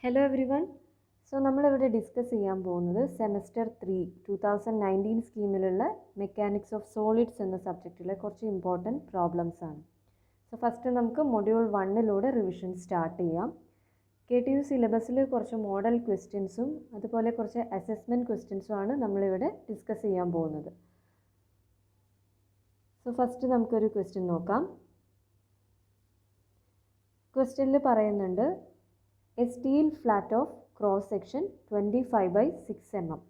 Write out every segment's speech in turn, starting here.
Hello everyone. So നമ്മളിവിടെ discuss ചെയ്യാൻ പോകുന്നത് സെമസ്റ്റർ 3 2019 സ്കീമിലുള്ള മെക്കാനിക്സ് ഓഫ് സോളിഡ്സ് എന്ന സബ്ജക്റ്റിലെ കുറച്ച് ഇമ്പോർട്ടൻറ്റ് പ്രോബ്ലംസ് ആണ്. സോ ഫസ്റ്റ് നമുക്ക് മൊഡ്യൂൾ 1 റിവിഷൻ സ്റ്റാർട്ട് ചെയ്യാം. KTU സിലബസിൽ കുറച്ച് മോഡൽ ക്വസ്റ്റ്യൻസും അതുപോലെ കുറച്ച് അസസ്മെൻറ്റ് ക്വസ്റ്റ്യൻസും ആണ് നമ്മളിവിടെ ഡിസ്കസ് ചെയ്യാൻ പോകുന്നത്. സോ ഫസ്റ്റ് നമുക്കൊരു ക്വസ്റ്റ്യൻ നോക്കാം. ക്വസ്റ്റ്യനിൽ പറയുന്നുണ്ട് A steel flat of cross section 25/6 mm,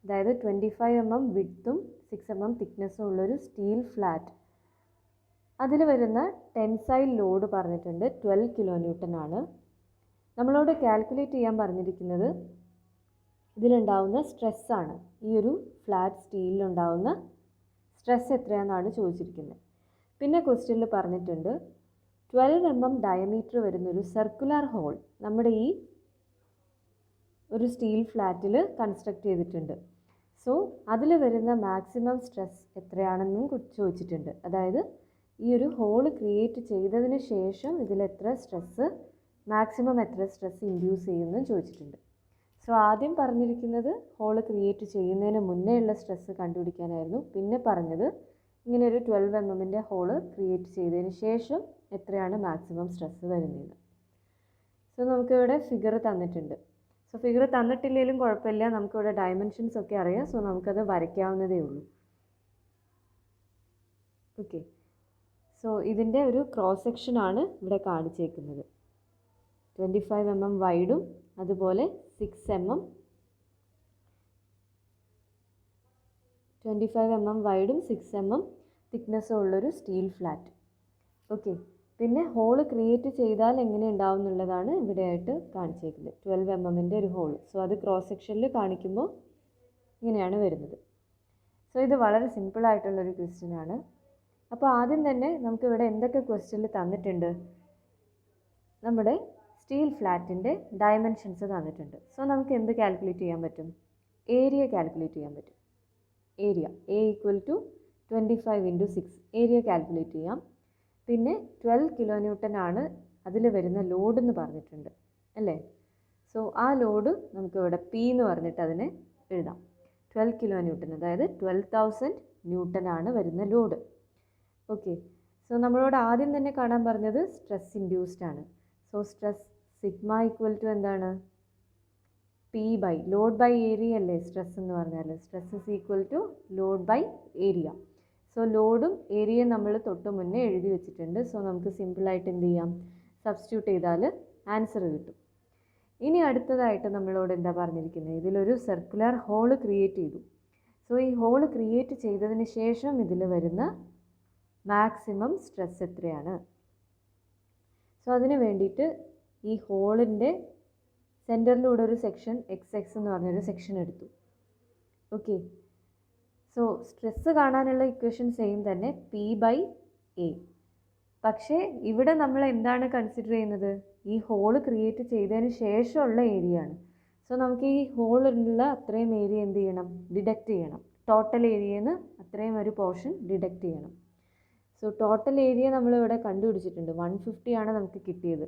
അതായത് 25 mm വിഡ്ത്തും 6 mm തിക്നെസ്സും ഉള്ളൊരു സ്റ്റീൽ ഫ്ലാറ്റ്. അതിൽ വരുന്ന ടെൻസൈൽ ലോഡ് പറഞ്ഞിട്ടുണ്ട് 12 kN ആണ്. നമ്മളോട് കാൽക്കുലേറ്റ് ചെയ്യാൻ പറഞ്ഞിരിക്കുന്നത് ഇതിലുണ്ടാവുന്ന സ്ട്രെസ്സാണ്. ഈ ഒരു ഫ്ലാറ്റ് സ്റ്റീലിലുണ്ടാവുന്ന സ്ട്രെസ് എത്രയാണെന്നാണ് ചോദിച്ചിരിക്കുന്നത്. പിന്നെ ക്വസ്റ്റ്യനിൽ പറഞ്ഞിട്ടുണ്ട് 12 mm ഡയമീറ്റർ വരുന്നൊരു സർക്കുലർ ഹോൾ നമ്മുടെ ഈ ഒരു സ്റ്റീൽ ഫ്ലാറ്റിൽ കൺസ്ട്രക്റ്റ് ചെയ്തിട്ടുണ്ട്. സോ അതിൽ വരുന്ന മാക്സിമം സ്ട്രെസ് എത്രയാണെന്നും ചോദിച്ചിട്ടുണ്ട്. അതായത് ഈ ഒരു ഹോൾ ക്രിയേറ്റ് ചെയ്തതിന് ശേഷം ഇതിൽ എത്ര സ്ട്രെസ്സ് മാക്സിമം എത്ര സ്ട്രെസ് ഇൻഡ്യൂസ് ചെയ്യുമെന്നും ചോദിച്ചിട്ടുണ്ട്. സോ ആദ്യം പറഞ്ഞിരിക്കുന്നത് ഹോൾ ക്രിയേറ്റ് ചെയ്യുന്നതിന് മുന്നേ ഉള്ള സ്ട്രെസ്സ് കണ്ടുപിടിക്കാനായിരുന്നു. പിന്നെ പറഞ്ഞത് ഇങ്ങനെ ഒരു 12 mm ഹോള് ക്രിയേറ്റ് ചെയ്തതിന് ശേഷം എത്രയാണ് മാക്സിമം സ്ട്രെസ്സ് വരുന്നത്. സോ നമുക്കിവിടെ ഫിഗർ തന്നിട്ടുണ്ട്. സോ ഫിഗർ തന്നിട്ടില്ലെങ്കിലും കുഴപ്പമില്ല, നമുക്കിവിടെ ഡയമെൻഷൻസ് ഒക്കെ അറിയാം. സോ നമുക്കത് വരയ്ക്കാവുന്നതേ ഉള്ളൂ. ഓക്കെ, സോ ഇതിൻ്റെ ഒരു ക്രോസ് സെക്ഷനാണ് ഇവിടെ കാണിച്ചേക്കുന്നത്. 25 mm വൈഡും അതുപോലെ 6 mm 25 mm വൈഡും 6 mm തിക്നെസ്സും ഉള്ളൊരു സ്റ്റീൽ ഫ്ലാറ്റ്. ഓക്കെ, പിന്നെ ഹോള് ക്രിയേറ്റ് ചെയ്താൽ എങ്ങനെ ഉണ്ടാവും എന്നുള്ളതാണ് ഇവിടെയായിട്ട് കാണിച്ചേക്കുന്നത്. 12 mm ഒരു ഹോള്. സോ അത് ക്രോസ് സെക്ഷനിൽ കാണിക്കുമ്പോൾ ഇങ്ങനെയാണ് വരുന്നത്. സോ ഇത് വളരെ സിമ്പിളായിട്ടുള്ളൊരു ക്വസ്റ്റ്യനാണ്. അപ്പോൾ ആദ്യം തന്നെ നമുക്കിവിടെ എന്തൊക്കെ ക്വസ്റ്റ്യനിൽ തന്നിട്ടുണ്ട്? നമ്മുടെ സ്റ്റീൽ ഫ്ലാറ്റിൻ്റെ ഡയമെൻഷൻസ് തന്നിട്ടുണ്ട്. സോ നമുക്ക് എന്ത് കാൽക്കുലേറ്റ് ചെയ്യാൻ പറ്റും? ഏരിയ കാൽക്കുലേറ്റ് ചെയ്യാൻ പറ്റും. ഏരിയ A = 25 × 6 ഏരിയ കാൽക്കുലേറ്റ് ചെയ്യാം. പിന്നെ 12 kN ആണ് അതിൽ വരുന്ന ലോഡ് എന്ന് പറഞ്ഞിട്ടുണ്ട് അല്ലേ? സോ ആ ലോഡ് നമുക്കിവിടെ P എന്ന് പറഞ്ഞിട്ട് അതിനെ എഴുതാം. 12 kN, അതായത് 12,000 N ആണ് വരുന്ന ലോഡ്. ഓക്കെ, സോ നമ്മളോട് ആദ്യം തന്നെ കാണാൻ പറഞ്ഞത് സ്ട്രെസ് ഇൻഡ്യൂസ്ഡ് ആണ്. സോ സ്ട്രെസ് സിഗ്മ = എന്താണ്? P by load by area അല്ലേ സ്ട്രെസ് എന്ന് പറഞ്ഞാൽ. Stress = load by area. So ലോഡും ഏരിയയും നമ്മൾ തൊട്ട് മുന്നേ എഴുതി വെച്ചിട്ടുണ്ട്. സോ നമുക്ക് സിമ്പിളായിട്ട് എന്ത് ചെയ്യാം? സബ്സ്റ്റിറ്റ്യൂട്ട് ചെയ്താൽ ആൻസർ കിട്ടും. ഇനി അടുത്തതായിട്ട് നമ്മളോട് എന്താ പറഞ്ഞിരിക്കുന്നത്? ഇതിലൊരു സർക്കുലർ ഹോള് ക്രിയേറ്റ് ചെയ്തു. സോ ഈ ഹോള് ക്രിയേറ്റ് ചെയ്തതിന് ശേഷം ഇതിൽ വരുന്ന മാക്സിമം സ്ട്രെസ് എത്രയാണ്? സോ അതിന് വേണ്ടിയിട്ട് ഈ ഹോളിൻ്റെ സെൻറ്ററിലൂടെ ഒരു സെക്ഷൻ XX എന്ന് പറഞ്ഞൊരു സെക്ഷൻ എടുത്തു. ഓക്കെ, സോ സ്ട്രെസ്സ് കാണാനുള്ള ഇക്വേഷൻ സെയിം തന്നെ P/A. പക്ഷേ ഇവിടെ നമ്മൾ എന്താണ് കൺസിഡർ ചെയ്യുന്നത്? ഈ ഹോള് ക്രിയേറ്റ് ചെയ്തതിന് ശേഷമുള്ള ഏരിയ ആണ്. സോ നമുക്ക് ഈ ഹോളിലുള്ള അത്രയും ഏരിയ എന്ത് ചെയ്യണം? ഡിഡക്റ്റ് ചെയ്യണം. ടോട്ടൽ ഏരിയയിൽ നിന്ന് അത്രയും ഒരു പോർഷൻ ഡിഡക്റ്റ് ചെയ്യണം. സോ ടോട്ടൽ ഏരിയ നമ്മളിവിടെ കണ്ടുപിടിച്ചിട്ടുണ്ട്. 150 ആണ് നമുക്ക് കിട്ടിയത്.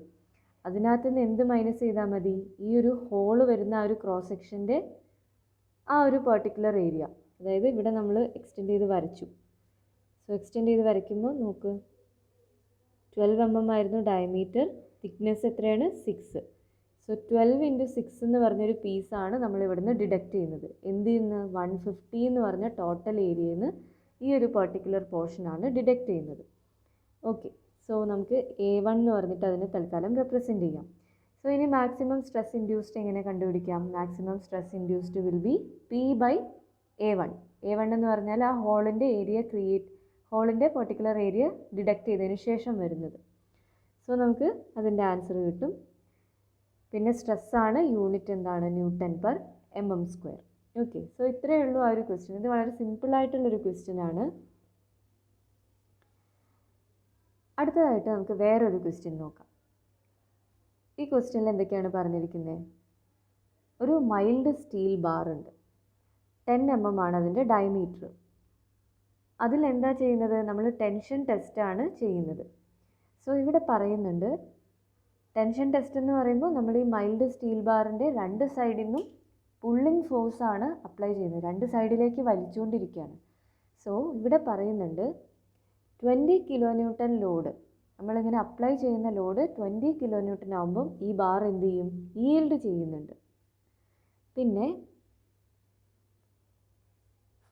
അതിനകത്ത് നിന്ന് എന്ത് മൈനസ് ചെയ്താൽ മതി? ഈ ഒരു ഹോള് വരുന്ന ആ ഒരു ക്രോസ് സെക്ഷൻ്റെ ആ ഒരു പെർട്ടിക്കുലർ ഏരിയ, അതായത് ഇവിടെ നമ്മൾ എക്സ്റ്റെൻഡ് ചെയ്ത് വരച്ചു. സോ എക്സ്റ്റെൻഡ് ചെയ്ത് വരയ്ക്കുമ്പോൾ നോക്ക് 12 mm ആയിരുന്നു ഡയമീറ്റർ, തിക്നെസ് എത്രയാണ്? 6. സോ 12 × 6 എന്ന് പറഞ്ഞൊരു പീസാണ് നമ്മൾ ഇവിടുന്ന് ഡിഡക്റ്റ് ചെയ്യുന്നത്. എന്ത് ചെയ്യുന്ന? 150 എന്ന് പറഞ്ഞ ടോട്ടൽ ഏരിയയിൽ നിന്ന് ഈ ഒരു പെർട്ടിക്കുലർ പോർഷനാണ് ഡിഡക്റ്റ് ചെയ്യുന്നത്. ഓക്കെ, സോ നമുക്ക് A1 എന്ന് പറഞ്ഞിട്ട് അതിനെ തൽക്കാലം റെപ്രസെൻറ്റ് ചെയ്യാം. സോ ഇനി മാക്സിമം സ്ട്രെസ് ഇൻഡ്യൂസ്ഡ് എങ്ങനെ കണ്ടുപിടിക്കാം? Maximum stress induced will be P/A1. A1 എന്ന് പറഞ്ഞാൽ ആ ഹോളിൻ്റെ പെർട്ടിക്കുലർ ഏരിയ ഡിഡക്റ്റ് ചെയ്തതിന് ശേഷം വരുന്നത്. സോ നമുക്ക് അതിൻ്റെ ആൻസർ കിട്ടും. പിന്നെ സ്ട്രെസ്സാണ്, യൂണിറ്റ് എന്താണ്? Nm/mm². ഓക്കെ, സോ ഇത്രയേ ഉള്ളൂ ആ ഒരു ക്വസ്റ്റ്യൻ. ഇത് വളരെ സിമ്പിളായിട്ടുള്ളൊരു ക്വസ്റ്റ്യൻ ആണ്. അടുത്തതായിട്ട് നമുക്ക് വേറൊരു ക്വസ്റ്റ്യൻ നോക്കാം. ഈ ക്വസ്റ്റ്യനിൽ എന്തൊക്കെയാണ് പറഞ്ഞിരിക്കുന്നത്? ഒരു മൈൽഡ് സ്റ്റീൽ ബാർ ഉണ്ട്. 10 mm ആണ് അതിൻ്റെ ഡയമീറ്റർ. അതിലെന്താ ചെയ്യുന്നത്? നമ്മൾ ടെൻഷൻ ടെസ്റ്റാണ് ചെയ്യുന്നത്. സോ ഇവിടെ പറയുന്നുണ്ട് ടെൻഷൻ ടെസ്റ്റ് എന്ന് പറയുമ്പോൾ നമ്മൾ ഈ മൈൽഡ് സ്റ്റീൽ ബാറിൻ്റെ രണ്ട് സൈഡിൽ നിന്നും പുള്ളിങ് ഫോഴ്സാണ് അപ്ലൈ ചെയ്യുന്നത്, രണ്ട് സൈഡിലേക്ക് വലിച്ചുകൊണ്ടിരിക്കുകയാണ്. സോ ഇവിടെ പറയുന്നുണ്ട് 20 കിലോ ന്യൂട്ടൺ ലോഡ്, നമ്മളിങ്ങനെ അപ്ലൈ ചെയ്യുന്ന ലോഡ് 20 കിലോ ന്യൂട്ടൺ ആകുമ്പം ഈ ബാർ എന്ത് ചെയ്യും, ഈൽഡ് ചെയ്യുന്നുണ്ട്. പിന്നെ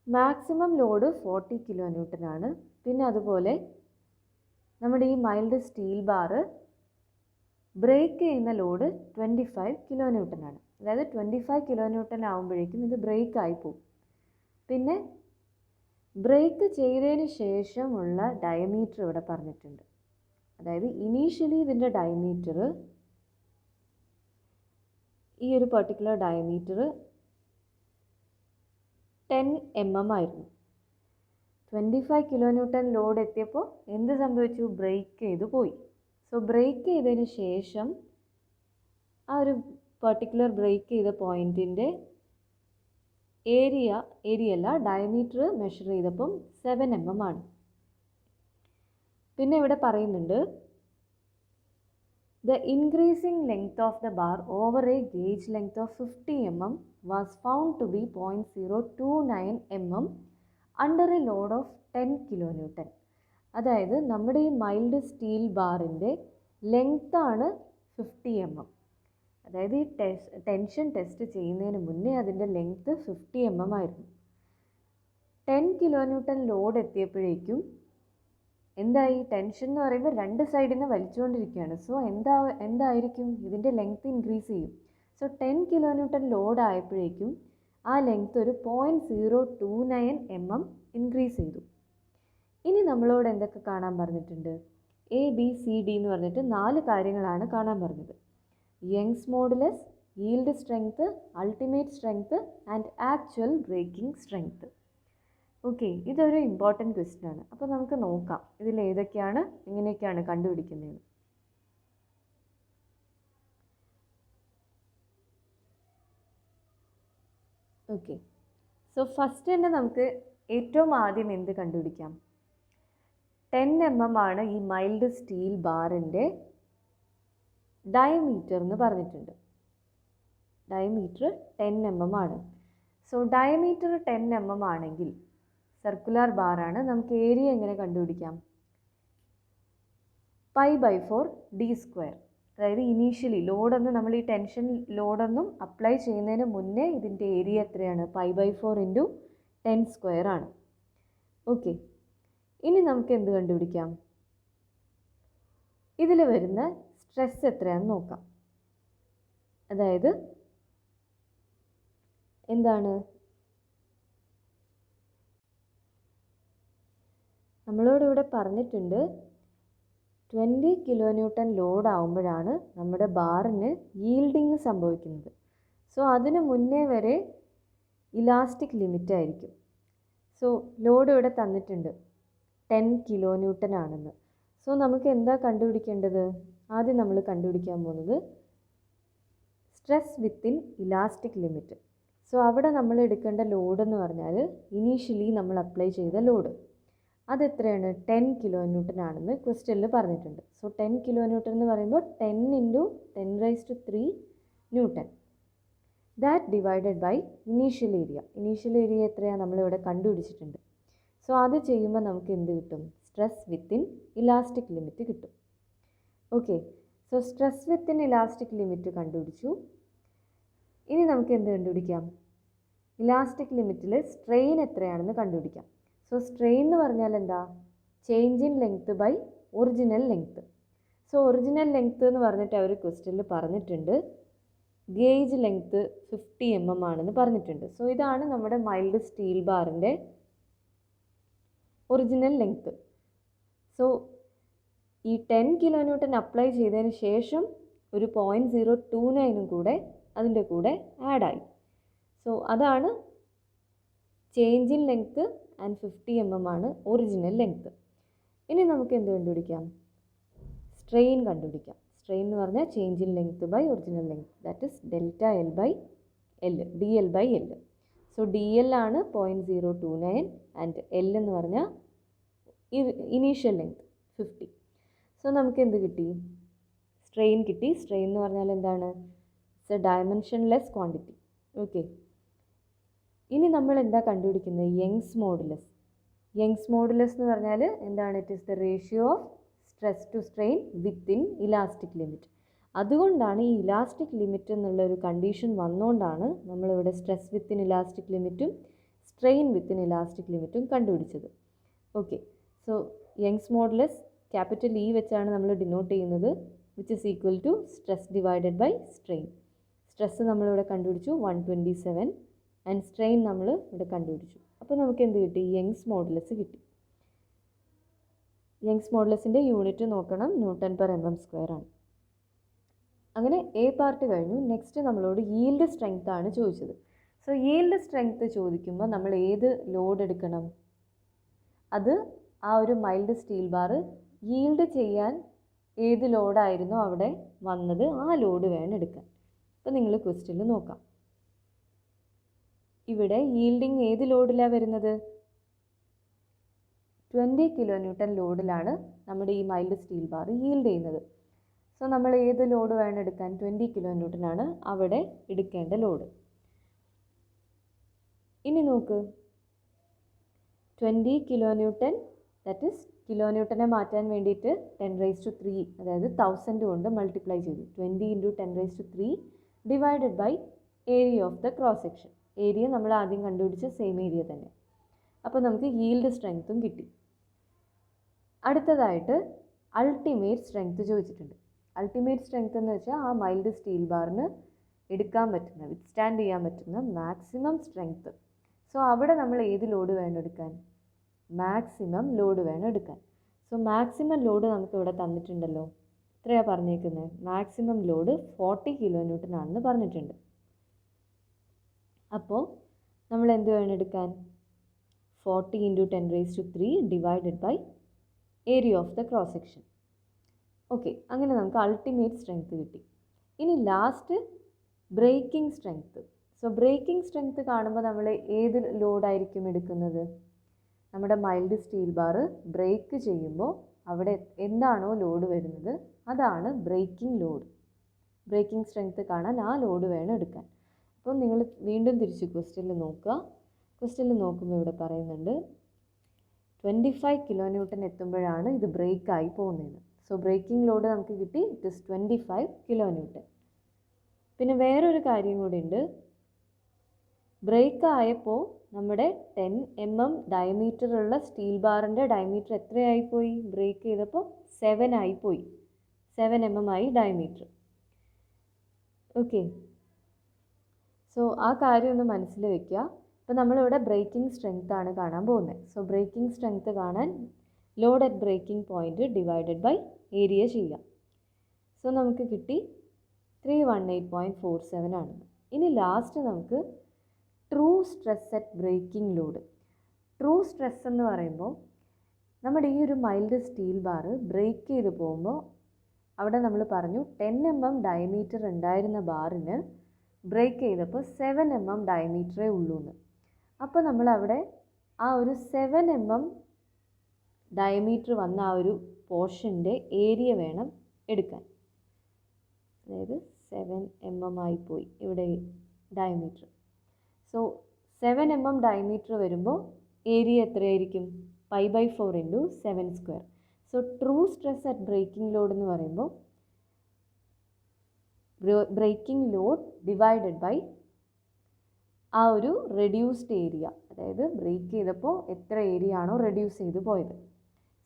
മാക്സിമം ലോഡ് 40 കിലോ ന്യൂട്ടൺ ആണ്. പിന്നെ അതുപോലെ നമ്മുടെ ഈ മൈൽഡ് സ്റ്റീൽ ബാറ് ബ്രേക്ക് ചെയ്യുന്ന ലോഡ് 25 കിലോ ന്യൂട്ടൺ ആണ്. അതായത് 25 കിലോ ന്യൂട്ടൺ ആകുമ്പോഴേക്കും ഇത് ബ്രേക്ക് ആയി പോകും. പിന്നെ ബ്രേക്ക് ചെയ്തതിന് ശേഷമുള്ള ഡയമീറ്റർ ഇവിടെ പറഞ്ഞിട്ടുണ്ട്. അതായത് ഇനീഷ്യലി ഇതിൻ്റെ ഡയമീറ്റർ, ഈ ഒരു പെർട്ടിക്കുലർ ഡയമീറ്റർ 10 mm ആയിരുന്നു. 25 കിലോ ന്യൂട്ടൺ ലോഡ് എത്തിയപ്പോൾ എന്ത് സംഭവിച്ചു, ബ്രേക്ക് ചെയ്തു പോയി. സോ ബ്രേക്ക് ചെയ്തതിന് ശേഷം ആ ഒരു പെർട്ടിക്കുലർ ബ്രേക്ക് ചെയ്ത പോയിൻറ്റിൻ്റെ ഏരിയല്ല ഡയമീറ്റർ മെഷർ ചെയ്തപ്പം 7 mm ആണ്. പിന്നെ ഇവിടെ പറയുന്നുണ്ട് the increasing length of the bar over a gauge length of 50 mm was found to be 0.029 mm under a load of 10 kN. അതായത് നമ്മുടെ ഈ മൈൽഡ് സ്റ്റീൽ ബാറിൻ്റെ ലെങ്ത് ആണ് 50 mm. അതായത് ഈ ടെൻഷൻ ടെസ്റ്റ് ചെയ്യുന്നതിന് മുന്നേ അതിൻ്റെ ലെങ്ത് 50 mm ആയിരുന്നു. 10 കിലോ ന്യൂട്ടൺ ലോഡ് എത്തിയപ്പോഴേക്കും എന്തായി, ടെൻഷൻ എന്ന് പറയുമ്പോൾ രണ്ട് സൈഡിൽ നിന്ന് വലിച്ചുകൊണ്ടിരിക്കുകയാണ്. സോ എന്തായിരിക്കും, ഇതിൻ്റെ ലെങ്ത് ഇൻക്രീസ് ചെയ്യും. സോ 10 കിലോ ന്യൂട്ടൺ ലോഡ് ആയപ്പോഴേക്കും ആ ലെങ്ത് ഒരു 0.029 mm ഇൻക്രീസ് ചെയ്തു. ഇനി നമ്മളോട് എന്തൊക്കെ കാണാൻ പറഞ്ഞിട്ടുണ്ട്, ABCD എന്ന് പറഞ്ഞിട്ട് 4 കാര്യങ്ങളാണ് കാണാൻ പറഞ്ഞത്. Young's modulus, yield strength, ultimate strength and actual breaking strength. Okay, ഇതൊരു ഇമ്പോർട്ടൻറ്റ് ക്വസ്റ്റ്യൻ ആണ്. അപ്പോൾ നമുക്ക് നോക്കാം ഇതിൽ ഏതൊക്കെയാണ് എങ്ങനെയൊക്കെയാണ് കണ്ടുപിടിക്കുന്നത്. ഓക്കെ, സോ ഫസ്റ്റ് തന്നെ നമുക്ക് ഏറ്റവും ആദ്യം എന്ത് കണ്ടുപിടിക്കാം, 10 mm ആണ് ഈ മൈൽഡ് സ്റ്റീൽ ബാറിൻ്റെ ഡയമീറ്റർ എന്ന് പറഞ്ഞിട്ടുണ്ട്. ഡയമീറ്റർ 10 mm ആണ്. സോ ഡയമീറ്റർ 10 mm ആണെങ്കിൽ സർക്കുലർ ബാറാണ്, നമുക്ക് ഏരിയ എങ്ങനെ കണ്ടുപിടിക്കാം, π/4 d². അതായത് ഇനീഷ്യലി ലോഡൊന്നും നമ്മൾ ഈ ടെൻഷൻ ലോഡൊന്നും അപ്ലൈ ചെയ്യുന്നതിന് മുന്നേ ഇതിൻ്റെ ഏരിയ എത്രയാണ്, π/4 × 10² ആണ്. ഓക്കെ, ഇനി നമുക്ക് എന്ത് കണ്ടുപിടിക്കാം, ഇതിൽ വരുന്ന സ്ട്രെസ് എത്രയാണെന്ന് നോക്കാം. അതായത് എന്താണ്, നമ്മളോട് ഇവിടെ പറഞ്ഞിട്ടുണ്ട് 20 കിലോ ന്യൂട്ടൺ ലോഡ് ആവുമ്പോഴാണ് നമ്മുടെ ബാറിന് yielding സംഭവിക്കുന്നത്. സോ അതിന് മുന്നേ വരെ ഇലാസ്റ്റിക് ലിമിറ്റ് ആയിരിക്കും. സോ ലോഡ് ഇവിടെ തന്നിട്ടുണ്ട് 10 കിലോ ന്യൂട്ടൺ ആണെന്ന്. സോ നമുക്ക് എന്താ കണ്ടുപിടിക്കേണ്ടത്, ആദ്യം നമ്മൾ കണ്ടുപിടിക്കാൻ പോകുന്നത് stress within elastic limit. So അവിടെ നമ്മൾ എടുക്കേണ്ട ലോഡ് എന്ന് പറഞ്ഞാൽ ഇനീഷ്യലി നമ്മൾ അപ്ലൈ ചെയ്ത ലോഡ് അതെത്രയാണ്, 10 കിലോ ന്യൂട്ടൺ ആണെന്ന് ക്വസ്റ്റ്യനിൽ പറഞ്ഞിട്ടുണ്ട്. സോ 10 കിലോ ന്യൂട്ടൺ എന്ന് പറയുമ്പോൾ 10 × 10⁻³ newton, that divided by initial area. Initial area എത്രയാണ് നമ്മളിവിടെ കണ്ടുപിടിച്ചിട്ടുണ്ട്. സോ അത് ചെയ്യുമ്പോൾ നമുക്ക് എന്ത് കിട്ടും, സ്ട്രെസ് വിത്തിൻ ഇലാസ്റ്റിക് ലിമിറ്റ് കിട്ടും. Okay, so stress within elastic limit കണ്ടുപിടിച്ചു. ഇനി നമുക്ക് എന്ത് കണ്ടുപിടിക്കാം, ഇലാസ്റ്റിക് ലിമിറ്റിൽ സ്ട്രെയിൻ എത്രയാണെന്ന് കണ്ടുപിടിക്കാം. സോ സ്ട്രെയിൻ എന്ന് പറഞ്ഞാൽ എന്താ, change in length by original length. So original length എന്ന് പറഞ്ഞിട്ട് അവർ ക്വസ്റ്റ്യനിൽ പറഞ്ഞിട്ടുണ്ട് ഗേജ് ലെങ്ത് 50 mm ആണെന്ന് പറഞ്ഞിട്ടുണ്ട്. സോ ഇതാണ് നമ്മുടെ മൈൽഡ് സ്റ്റീൽ ബാറിൻ്റെ ഒറിജിനൽ ലെങ്ത്. സോ ഈ 10 കിലോ ന്യൂട്ടൺ അപ്ലൈ ചെയ്തതിന് ശേഷം ഒരു 0.029 കൂടെ അതിൻ്റെ കൂടെ ആഡായി. സോ അതാണ് change in length and 50 mm ആണ് ഒറിജിനൽ ലെങ്ത്. ഇനി നമുക്ക് എന്ത് കണ്ടുപിടിക്കാം, സ്ട്രെയിൻ കണ്ടുപിടിക്കാം. സ്ട്രെയിൻ എന്ന് പറഞ്ഞാൽ change in length by original length, that is ΔL/L, DL/L. So DL ആണ് 0.029 ആൻഡ് L എന്ന് പറഞ്ഞാൽ ഇനീഷ്യൽ ലെങ്ത് 50. സോ നമുക്ക് എന്ത് കിട്ടി, സ്ട്രെയിൻ കിട്ടി. സ്ട്രെയിൻ എന്ന് പറഞ്ഞാൽ എന്താണ്? It's A dimensionless quantity. Okay, ഇനി നമ്മൾ എന്താ കണ്ടുപിടിക്കുന്നത്? Young's modulus. യങ്സ് മോഡുലസ് എന്ന് പറഞ്ഞാൽ എന്താണ്? It is the ratio of stress to strain within elastic limit. അതുകൊണ്ടാണ് ഈ ഇലാസ്റ്റിക് ലിമിറ്റ് എന്നുള്ള ഒരു കണ്ടീഷൻ വന്നുകൊണ്ടാണ് നമ്മളിവിടെ സ്ട്രെസ് വിത്തിൻ ഇലാസ്റ്റിക് ലിമിറ്റും സ്ട്രെയിൻ വിത്തിൻ ഇലാസ്റ്റിക് ലിമിറ്റും കണ്ടുപിടിച്ചത്. Okay, so Young's modulus capital E വെച്ചാണ് നമ്മൾ ഡിനോട്ട് ചെയ്യുന്നത്, which is equal to stress divided by strain. Stress നമ്മളിവിടെ കണ്ടുപിടിച്ചു 127 ആൻഡ് സ്ട്രെയിൻ നമ്മൾ ഇവിടെ കണ്ടുപിടിച്ചു. അപ്പോൾ നമുക്ക് എന്ത് കിട്ടി? യങ്സ് മോഡുലസ് കിട്ടി. യങ്സ് മോഡുലസിൻ്റെ യൂണിറ്റ് നോക്കണം, Newton/mm². ആണ്. അങ്ങനെ എ പാർട്ട് കഴിഞ്ഞു. നെക്സ്റ്റ് നമ്മളോട് യീൽഡ് സ്ട്രെങ്ത് ആണ് ചോദിച്ചത്. സോ യീൽഡ് സ്ട്രെങ്ത് ചോദിക്കുമ്പോൾ നമ്മൾ ഏത് ലോഡ് എടുക്കണം? അത് ആ ഒരു മൈൽഡ് സ്റ്റീൽ ബാർ യീൽഡ് ചെയ്യാൻ ഏത് ലോഡായിരുന്നോ അവിടെ വന്നത് ആ ലോഡ് വേണം എടുക്കാൻ. അപ്പോൾ നിങ്ങൾ ക്വസ്റ്റ്യനിൽ നോക്കാം. ഇവിടെ യീൽഡിങ് ഏത് ലോഡിലാണ് വരുന്നത്? 20 kN ലോഡിലാണ് നമ്മുടെ ഈ മൈൽഡ് സ്റ്റീൽ ബാർ യീൽഡ് ചെയ്യുന്നത്. സോ നമ്മൾ ഏത് ലോഡ് വേണം എടുക്കാൻ? 20 kN ആണ് അവിടെ എടുക്കേണ്ട ലോഡ്. ഇനി നോക്ക്, 20 kN, ദാറ്റ് ഈസ് കിലോന്യൂട്ടനെ മാറ്റാൻ വേണ്ടിയിട്ട് 10⁻³ അതായത് 1000 കൊണ്ട് മൾട്ടിപ്ലൈ ചെയ്തു. 20 × 10⁻³ divided by area of the cross section. Area നമ്മൾ ആദ്യം കണ്ടുപിടിച്ച സെയിം ഏരിയ തന്നെ. അപ്പോൾ നമുക്ക് യീൽഡ് സ്ട്രെങ്ത്തും കിട്ടി. അടുത്തതായിട്ട് അൾട്ടിമേറ്റ് സ്ട്രെങ്ത് ചോദിച്ചിട്ടുണ്ട്. അൾട്ടിമേറ്റ് സ്ട്രെങ്ത് എന്ന് വെച്ചാൽ ആ മൈൽഡ് സ്റ്റീൽ ബാറിന് എടുക്കാൻ പറ്റുന്ന, വിത്ത്സ്റ്റാൻഡ് ചെയ്യാൻ പറ്റുന്ന മാക്സിമം സ്ട്രെങ്ത്. സോ അവിടെ നമ്മൾ ഏത് ലോഡ് വേണം എടുക്കാൻ? മാക്സിമം ലോഡ് വേണം എടുക്കാൻ. സോ മാക്സിമം ലോഡ് നമുക്ക് ഇവിടെ തന്നിട്ടുണ്ടല്ലോ. എത്രയാണ് പറഞ്ഞേക്കുന്നത്? മാക്സിമം ലോഡ് 40 kN ആണെന്ന് പറഞ്ഞിട്ടുണ്ട്. അപ്പോൾ നമ്മൾ എന്ത് വേണം എടുക്കാൻ? 40 × 10⁻³ divided by area of the cross section. Okay, അങ്ങനെ നമുക്ക് അൾട്ടിമേറ്റ് സ്ട്രെങ്ത് കിട്ടി. ഇനി last breaking strength. So breaking strength കാണുമ്പോൾ നമ്മൾ ഏത് ലോഡായിരിക്കും എടുക്കുന്നത്? നമ്മുടെ മൈൽഡ് സ്റ്റീൽ ബാർ ബ്രേക്ക് ചെയ്യുമ്പോൾ അവിടെ എന്താണോ ലോഡ് വരുന്നത് അതാണ് ബ്രേക്കിംഗ് ലോഡ്. ബ്രേക്കിംഗ് സ്ട്രെങ്ത് കാണാൻ ആ ലോഡ് വേണം എടുക്കാൻ. അപ്പോൾ നിങ്ങൾ വീണ്ടും തിരിച്ച് ക്വസ്റ്റ്യനിൽ നോക്കുക. ക്വസ്റ്റ്യനിൽ നോക്കുമ്പോൾ ഇവിടെ പറയുന്നുണ്ട് 25 kN എത്തുമ്പോഴാണ് ഇത് ബ്രേക്കായി പോകുന്നത്. സോ ബ്രേക്കിംഗ് ലോഡ് നമുക്ക് കിട്ടി, ഇറ്റ് ഇസ് 25 kN. പിന്നെ വേറൊരു കാര്യം കൂടി ഉണ്ട്. ബ്രേക്ക് ആയപ്പോൾ നമ്മുടെ 10 mm ഡയമീറ്ററുള്ള സ്റ്റീൽ ബാറിൻ്റെ ഡയമീറ്റർ എത്രയായിപ്പോയി? ബ്രേക്ക് ചെയ്തപ്പോൾ 7 ആയിപ്പോയി. 7 mm ആയി ഡയമീറ്റർ. ഓക്കെ, സോ ആ കാര്യം ഒന്ന് മനസ്സിൽ വെക്കുക. ഇപ്പോൾ നമ്മളിവിടെ ബ്രേക്കിംഗ് സ്ട്രെങ്ത് ആണ് കാണാൻ പോകുന്നത്. സോ ബ്രേക്കിംഗ് സ്ട്രെങ്ത് കാണാൻ load at breaking point divided by area ചെയ്യാം. സോ നമുക്ക് കിട്ടി 318.47 ആണെന്ന്. ഇനി ലാസ്റ്റ് നമുക്ക് true stress at breaking load. True stress എന്ന് പറയുമ്പോൾ നമ്മുടെ ഈ ഒരു മൈൽഡ് സ്റ്റീൽ ബാർ ബ്രേക്ക് ചെയ്ത് പോകുമ്പോൾ അവിടെ നമ്മൾ പറഞ്ഞു 10 mm ഡയമീറ്റർ ഉണ്ടായിരുന്ന ബാറിന് ബ്രേക്ക് ചെയ്തപ്പോൾ 7 mm ഡയമീറ്ററേ ഉള്ളൂ എന്ന്. അപ്പോൾ നമ്മളവിടെ ആ ഒരു 7 mm ഡയമീറ്റർ വന്ന ആ ഒരു പോർഷൻ്റെ ഏരിയ വേണം എടുക്കാൻ. അതായത് 7 mm ആയിപ്പോയി ഇവിടെ ഡയമീറ്റർ. സോ 7 mm ഡയമീറ്റർ വരുമ്പോൾ ഏരിയ എത്രയായിരിക്കും? π/4 × 7². So true stress at breaking load എന്ന് പറയുമ്പോൾ ബ്രേക്കിംഗ് ലോഡ് ഡിവൈഡഡ് ബൈ ആ ഒരു റെഡ്യൂസ്ഡ് ഏരിയ, അതായത് ബ്രേക്ക് ചെയ്തപ്പോൾ എത്ര ഏരിയ ആണോ റെഡ്യൂസ് ചെയ്ത് പോയത്.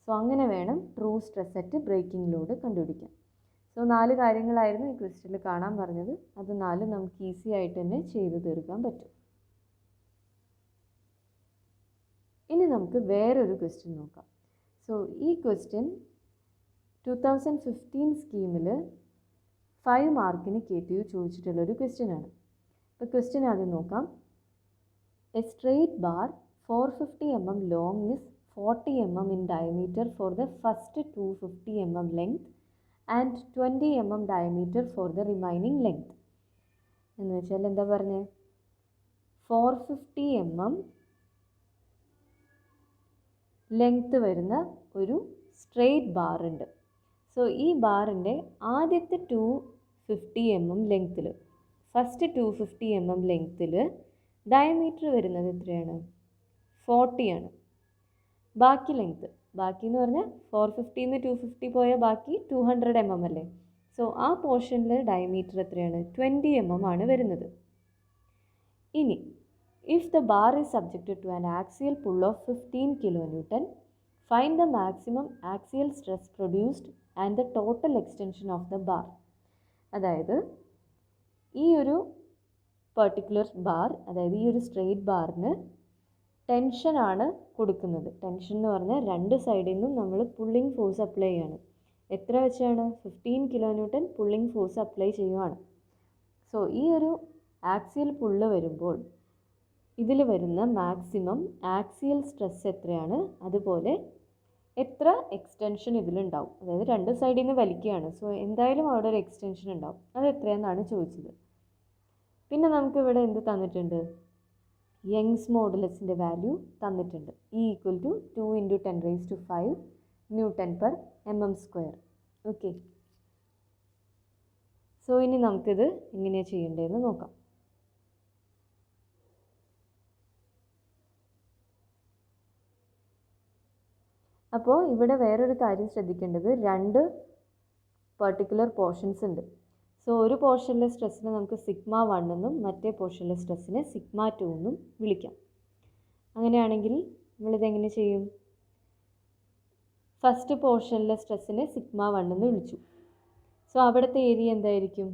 സോ അങ്ങനെ വേണം true stress at breaking load കണ്ടുപിടിക്കാൻ. സോ 4 കാര്യങ്ങളായിരുന്നു ഈ ക്വസ്റ്റ്യനിൽ കാണാൻ പറഞ്ഞത്. അത് 4 നമുക്ക് ഈസി ആയിട്ട് തന്നെ ചെയ്ത് തീർക്കാൻ പറ്റും. ഇനി നമുക്ക് വേറൊരു ക്വസ്റ്റ്യൻ നോക്കാം. സോ ഈ ക്വസ്റ്റ്യൻ 2015 സ്കീമിൽ 5 മാർക്കിന് KTU ചോദിച്ചിട്ടുള്ളൊരു ക്വസ്റ്റ്യൻ ആണ്. അപ്പോൾ ക്വസ്റ്റ്യൻ ആദ്യം നോക്കാം. A straight bar 450 mm long is 40 mm in diameter for the first 250 mm length and 20 mm diameter for the remaining length. എന്ന് വെച്ചാൽ എന്താ പറഞ്ഞത്? 450 mm ലെങ്ത്ത് വരുന്ന ഒരു സ്ട്രെയിറ്റ് ബാർ ഉണ്ട്. സോ ഈ ബാറിൻ്റെ ആദ്യത്തെ 250 mm ലെങ്ത്തിൽ, ഫസ്റ്റ് 250 mm ലെങ്ത്തിൽ ഡയമീറ്റർ വരുന്നത് എത്രയാണ്? 40 ആണ്. ബാക്കി ലെങ്ത്ത്, ബാക്കി എന്ന് പറഞ്ഞാൽ 450 250 പോയ ബാക്കി 200 mm അല്ലേ. സോ ആ പോർഷനിൽ ഡയമീറ്റർ എത്രയാണ്? 20 mm ആണ് വരുന്നത്. ഇനി if the bar is subjected to an axial pull of 15 kN, find the maximum axial stress produced and the total extension of the bar. അതായത് ഈ ഒരു പെർട്ടിക്കുലർ ബാർ, അതായത് ഈ ഒരു സ്ട്രെയിറ്റ് ബാറിന് ടെൻഷനാണ് കൊടുക്കുന്നത്. ടെൻഷൻ എന്ന് പറഞ്ഞാൽ രണ്ട് സൈഡിൽ നിന്നും നമ്മൾ പുള്ളിങ് ഫോഴ്സ് അപ്ലൈ ചെയ്യാണ്. എത്ര വെച്ചാണ്? 15 kN പുള്ളിങ് ഫോഴ്സ് അപ്ലൈ ചെയ്യുവാണ്. സോ ഈ ഒരു ആക്സിയൽ പുള്ള് വരുമ്പോൾ ഇതിൽ വരുന്ന മാക്സിമം ആക്സിയൽ സ്ട്രെസ് എത്രയാണ്, അതുപോലെ എത്ര എക്സ്റ്റൻഷൻ ഇതിലുണ്ടാവും. അതായത് രണ്ട് സൈഡിൽ നിന്ന് വലിക്കുകയാണ്. സോ എന്തായാലും അവിടെ ഒരു എക്സ്റ്റൻഷൻ ഉണ്ടാവും. അത് എത്രയാണെന്നാണ് ചോദിച്ചത്. പിന്നെ നമുക്കിവിടെ എന്ത് തന്നിട്ടുണ്ട്? യങ്സ് മോഡുലസിൻ്റെ വാല്യൂ തന്നിട്ടുണ്ട്. E = 2 × 10⁵ Nm/mm². ഓക്കെ. സോ ഇനി നമുക്കിത് എങ്ങനെയാണ് ചെയ്യേണ്ടതെന്ന് നോക്കാം. അപ്പോൾ ഇവിടെ വേറൊരു കാര്യം ശ്രദ്ധിക്കേണ്ടത്, രണ്ട് പെർട്ടിക്കുലർ പോർഷൻസ് ഉണ്ട്. സോ ഒരു പോർഷനിലെ സ്ട്രെസ്സിനെ നമുക്ക് σ1 എന്നും മറ്റേ പോർഷനിലെ സ്ട്രെസ്സിനെ σ2 എന്നും വിളിക്കാം. അങ്ങനെയാണെങ്കിൽ നമ്മളിതെങ്ങനെ ചെയ്യും? ഫസ്റ്റ് പോർഷനിലെ സ്ട്രെസ്സിനെ σ1 എന്ന് വിളിച്ചു. സോ അവിടുത്തെ ഏരിയ എന്തായിരിക്കും?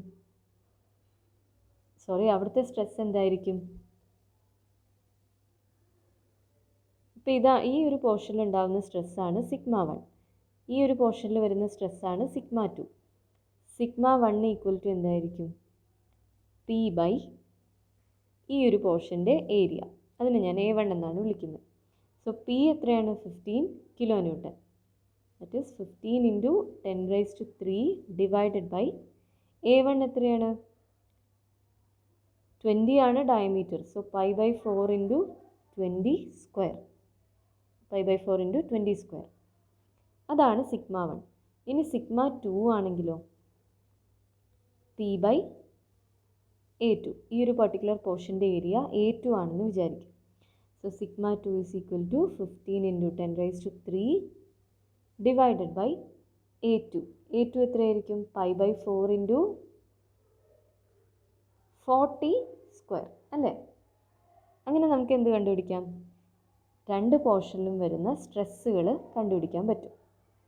അവിടുത്തെ സ്ട്രെസ് എന്തായിരിക്കും? ഇപ്പോൾ ഈ ഒരു പോർഷനിൽ ഉണ്ടാകുന്ന സ്ട്രെസ്സാണ് σ1. ഈ ഒരു പോർഷനിൽ വരുന്ന സ്ട്രെസ്സാണ് σ2. σ1 എന്തായിരിക്കും? P/ ഈ ഒരു പോർഷൻ്റെ ഏരിയ. അതിന് ഞാൻ A1 എന്നാണ് വിളിക്കുന്നത്. സോ P എത്രയാണ്? 15 kN. That is 15 × 10⁻³ divided by A1 എത്രയാണ്? 20 ആണ് ഡയമീറ്റർ. സോ π/4 × 20². π/4 × 20². അതാണ് σ1. ഇനി σ2 ആണെങ്കിലോ? P/A2. ഈ ഒരു പർട്ടിക്കുലർ പോർഷൻ്റെ ഏരിയ A2 ആണെന്ന് വിചാരിക്കും. So σ2 = 15 × 10⁻³ divided by A2. A2 എത്രയായിരിക്കും? π/4 × 40² അല്ലേ? അങ്ങനെ നമുക്ക് എന്ത് കണ്ടുപിടിക്കാം? രണ്ട് പോർഷനിലും വരുന്ന സ്ട്രെസ്സുകൾ കണ്ടുപിടിക്കാൻ പറ്റും.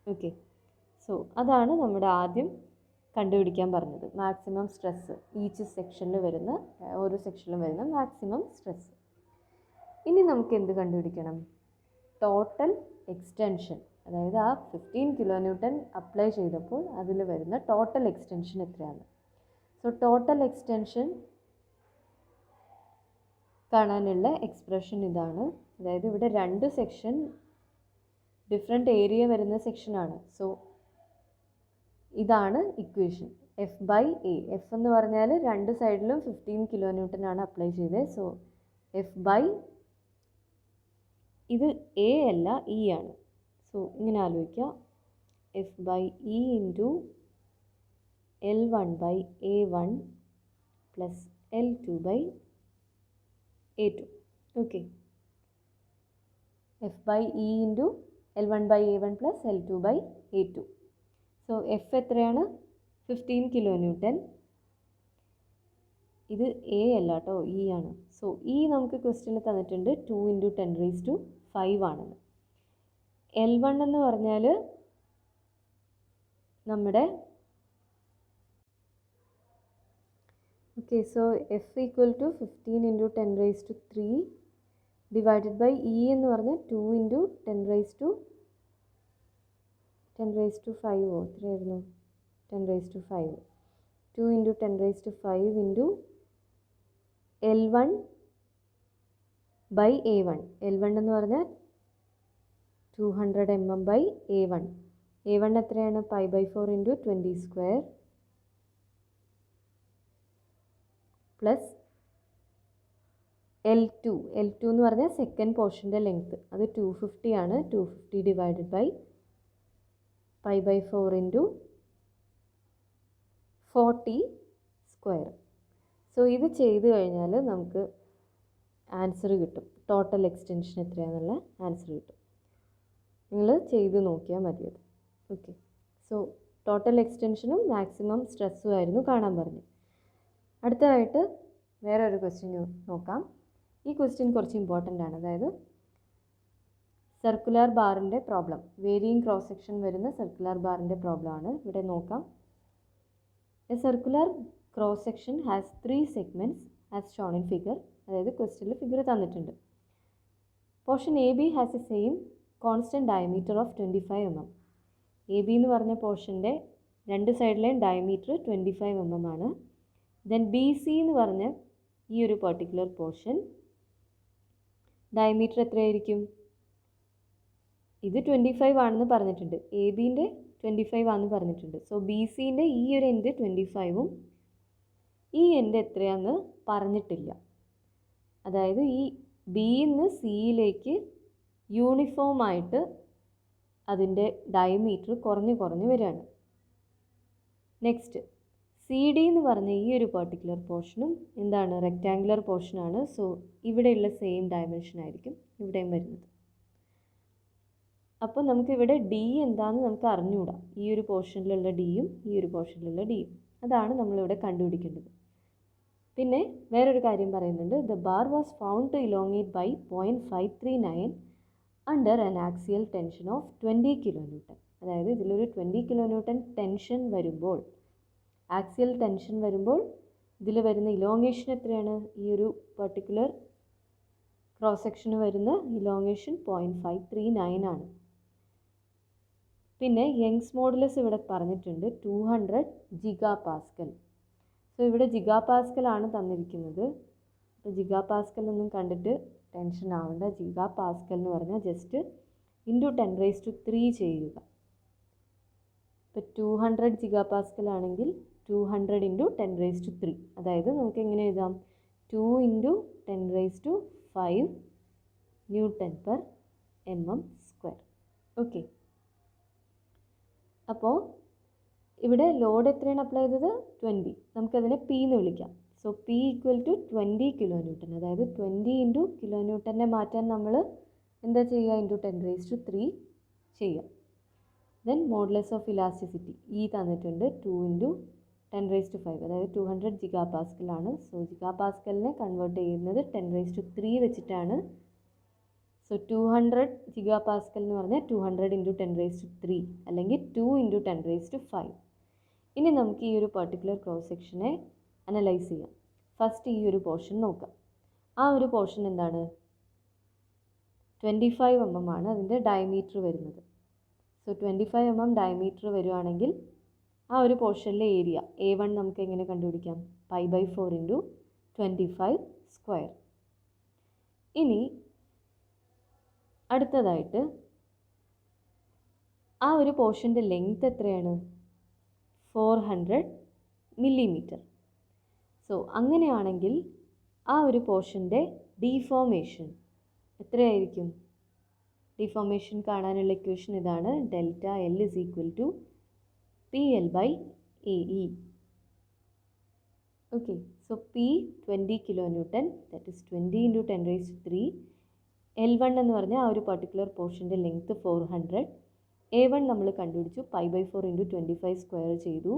ഓക്കെ. സോ അതാണ് നമ്മുടെ ആദ്യം കണ്ടുപിടിക്കാൻ പറഞ്ഞത്, മാക്സിമം സ്ട്രെസ്സ്. ഓരോ സെക്ഷനിലും വരുന്ന മാക്സിമം സ്ട്രെസ്. ഇനി നമുക്ക് എന്ത് കണ്ടുപിടിക്കണം? Total extension. അതായത് ആ 15 kN അപ്ലൈ ചെയ്തപ്പോൾ അതിൽ വരുന്ന ടോട്ടൽ എക്സ്റ്റൻഷൻ എത്രയാണ്? സോ ടോട്ടൽ എക്സ്റ്റൻഷൻ കാണാനുള്ള എക്സ്പ്രഷൻ ഇതാണ്. അതായത് ഇവിടെ രണ്ട് സെക്ഷൻ ഡിഫറെൻ്റ് ഏരിയ വരുന്ന സെക്ഷനാണ്. സോ ഇതാണ് ഇക്വേഷൻ. F/A. F എന്ന് പറഞ്ഞാൽ രണ്ട് സൈഡിലും 15 kN ആണ് അപ്ലൈ ചെയ്തത്. സോ F/ ഇത് A അല്ല, E ആണ്. സോ ഇങ്ങനെ ആലോചിക്കുക, F/E × L1/A1 + L2/A2. Okay. F/E × L1/A1 + L2/A2. So F എത്രയാണ്? 15 kN. ഇത് A അല്ല കേട്ടോ, E ആണ്. സോ E നമുക്ക് ക്വസ്റ്റ്യനിൽ തന്നിട്ടുണ്ട് 2 × 10⁵ ആണെന്ന്. L1 എന്ന് പറഞ്ഞാൽ നമ്മുടെ so F = 15 × 10⁻³ divided by E എന്ന് പറഞ്ഞാൽ 2 × 10⁻⁵. എത്രയായിരുന്നു? 10⁵. 2 × 10⁵ L1/A1. L1 എന്ന് പറഞ്ഞാൽ 200 mm/A1. A1 എത്രയാണ്? π/4 × 20² പ്ലസ് L2. L2 എന്ന് പറഞ്ഞാൽ സെക്കൻഡ് പോർഷൻ്റെ ലെങ്ത്ത്. അത് 250 ആണ്. 250 divided by π/4 into 40 square. So ഇത് ചെയ്ത് കഴിഞ്ഞാൽ നമുക്ക് ആൻസർ കിട്ടും. ടോട്ടൽ എക്സ്റ്റൻഷൻ എത്രയാണെന്നുള്ള ആൻസർ കിട്ടും. നിങ്ങൾ ചെയ്ത് നോക്കിയാൽ മതി അത്. ഓക്കെ. സോ ടോട്ടൽ എക്സ്റ്റൻഷനും മാക്സിമം സ്ട്രെസ്സും ആയിരുന്നു കാണാൻ പറഞ്ഞത്. അടുത്തതായിട്ട് വേറൊരു ക്വസ്റ്റ്യൻ നോക്കാം. ഈ ക്വസ്റ്റ്യൻ കുറച്ച് ഇമ്പോർട്ടൻ്റ് ആണ്. അതായത് സർക്കുലർ ബാറിൻ്റെ പ്രോബ്ലം, വേരിയിങ് ക്രോസ് സെക്ഷൻ വരുന്ന സർക്കുലർ ബാറിൻ്റെ പ്രോബ്ലം ആണ്. ഇവിടെ നോക്കാം. A circular cross section has 3 segments as shown in figure. അതായത് ക്വസ്റ്റ്യനിൽ ഫിഗർ തന്നിട്ടുണ്ട്. Portion A B has a same constant diameter of 25 mm. A B എന്ന് പറഞ്ഞ പോർഷൻ്റെ രണ്ട് സൈഡിലെയും ഡയമീറ്റർ 25 mm ആണ്. ദെൻ ബി സി എന്ന് പറഞ്ഞ ഈ ഒരു പെർട്ടിക്കുലർ പോർഷൻ ഡയമീറ്റർ എത്രയായിരിക്കും? ഇത് 25 ആണെന്ന് പറഞ്ഞിട്ടുണ്ട്. എ ബിൻ്റെ 25 ആണെന്ന് പറഞ്ഞിട്ടുണ്ട്. സോ ബി സിൻ്റെ ഈ ഒരു എൻഡ് 25ഉം ഈ എൻഡ് എത്രയാണെന്ന് പറഞ്ഞിട്ടില്ല. അതായത് ഈ ബിന്ന് സിയിലേക്ക് യൂണിഫോമായിട്ട് അതിൻ്റെ ഡയമീറ്റർ കുറഞ്ഞ് വരികയാണ്. നെക്സ്റ്റ് സി ഡി എന്ന് പറഞ്ഞ ഈ ഒരു പെർട്ടിക്കുലർ പോർഷനും എന്താണ്? റെക്റ്റാങ്കുലർ പോർഷനാണ്. സോ ഇവിടെയുള്ള സെയിം ഡയമെൻഷൻ ആയിരിക്കും ഇവിടെയും വരുന്നത്. അപ്പോൾ നമുക്കിവിടെ ഡി എന്താണെന്ന് നമുക്ക് അറിഞ്ഞുകൂടാ. ഈ ഒരു പോർഷനിലുള്ള ഡിയും ഈ ഒരു പോർഷനിലുള്ള ഡിയും അതാണ് നമ്മളിവിടെ കണ്ടുപിടിക്കേണ്ടത്. പിന്നെ വേറൊരു കാര്യം പറയുന്നുണ്ട്. The bar was found to elongate by 0.539 under an axial tension of 20 kN. അതായത് ഇതിലൊരു 20 kN ടെൻഷൻ വരുമ്പോൾ, ആക്സിയൽ ടെൻഷൻ വരുമ്പോൾ ഇതിൽ വരുന്ന ഇലോങ്ങേഷൻ എത്രയാണ്? ഈ ഒരു പർട്ടിക്കുലർ ക്രോസ് സെക്ഷന് വരുന്ന ഇലോങ്ങേഷൻ 0.539 ആണ്. പിന്നെ യങ്സ് മോഡുലസ് ഇവിടെ പറഞ്ഞിട്ടുണ്ട് 200 GPa. സോ ഇവിടെ GPa ആണ് തന്നിരിക്കുന്നത്. അപ്പോൾ GPa ഒന്നും കണ്ടിട്ട് ടെൻഷൻ ആവേണ്ട. GPa എന്ന് പറഞ്ഞാൽ ജസ്റ്റ് ഇൻറ്റു 10⁻³ ചെയ്യുക. ഇപ്പോൾ 200 GPa ആണെങ്കിൽ 200 × 10⁻³. അതായത് നമുക്ക് എങ്ങനെ എഴുതാം? 2 × 10⁵ Nm². ഓക്കെ. അപ്പോൾ ഇവിടെ ലോഡ് എത്രയാണ് അപ്ലൈ ചെയ്തത്? 20. നമുക്കതിനെ പി എന്ന് വിളിക്കാം. So P equal to 20 kN. അതായത് 20 × kN മാറ്റാൻ നമ്മൾ എന്താ ചെയ്യുക? ഇൻറ്റു 10⁻³ ചെയ്യുക. Then modulus of elasticity E തന്നിട്ടുണ്ട് 2 × 10⁵. അതായത് 200 GPa ആണ്. സോ GPa കൺവേർട്ട് ചെയ്യുന്നത് 10⁻³ വെച്ചിട്ടാണ്. സോ 200 GPa എന്ന് പറഞ്ഞാൽ 200 × 10⁻³ അല്ലെങ്കിൽ 2 × 10⁵. ഇനി നമുക്ക് ഈ ഒരു പർട്ടിക്കുലർ ക്രോസ് സെക്ഷനെ അനലൈസ് ചെയ്യാം. ഫസ്റ്റ് ഈ ഒരു പോർഷൻ നോക്കാം. ആ ഒരു പോർഷൻ എന്താണ്? 25 mm ആണ് അതിൻ്റെ ഡയമീറ്റർ വരുന്നത്. സോ 25 mm ഡയമീറ്റർ വരുവാണെങ്കിൽ ആ ഒരു പോർഷനിലെ ഏരിയ A1 നമുക്ക് എങ്ങനെ കണ്ടുപിടിക്കാം? π/4 × 25². ഇനി അടുത്തതായിട്ട് ആ ഒരു പോർഷൻ്റെ ലെങ്ത് എത്രയാണ്? 400 mm. സോ അങ്ങനെയാണെങ്കിൽ ആ ഒരു പോർഷൻ്റെ ഡീഫോർമേഷൻ എത്രയായിരിക്കും? ഡീഫോർമേഷൻ കാണാനുള്ള ഇക്വേഷൻ ഇതാണ്. ΔL = PL/AE. Okay. So P 20 kN, that is 20 × 10⁻³ L1 എന്ന് പറഞ്ഞാൽ ആ ഒരു പർട്ടിക്കുലർ പോർഷൻ്റെ ലെങ്ത് 400. A1 നമ്മൾ കണ്ടുപിടിച്ചു. π/4 × 25² ചെയ്തു.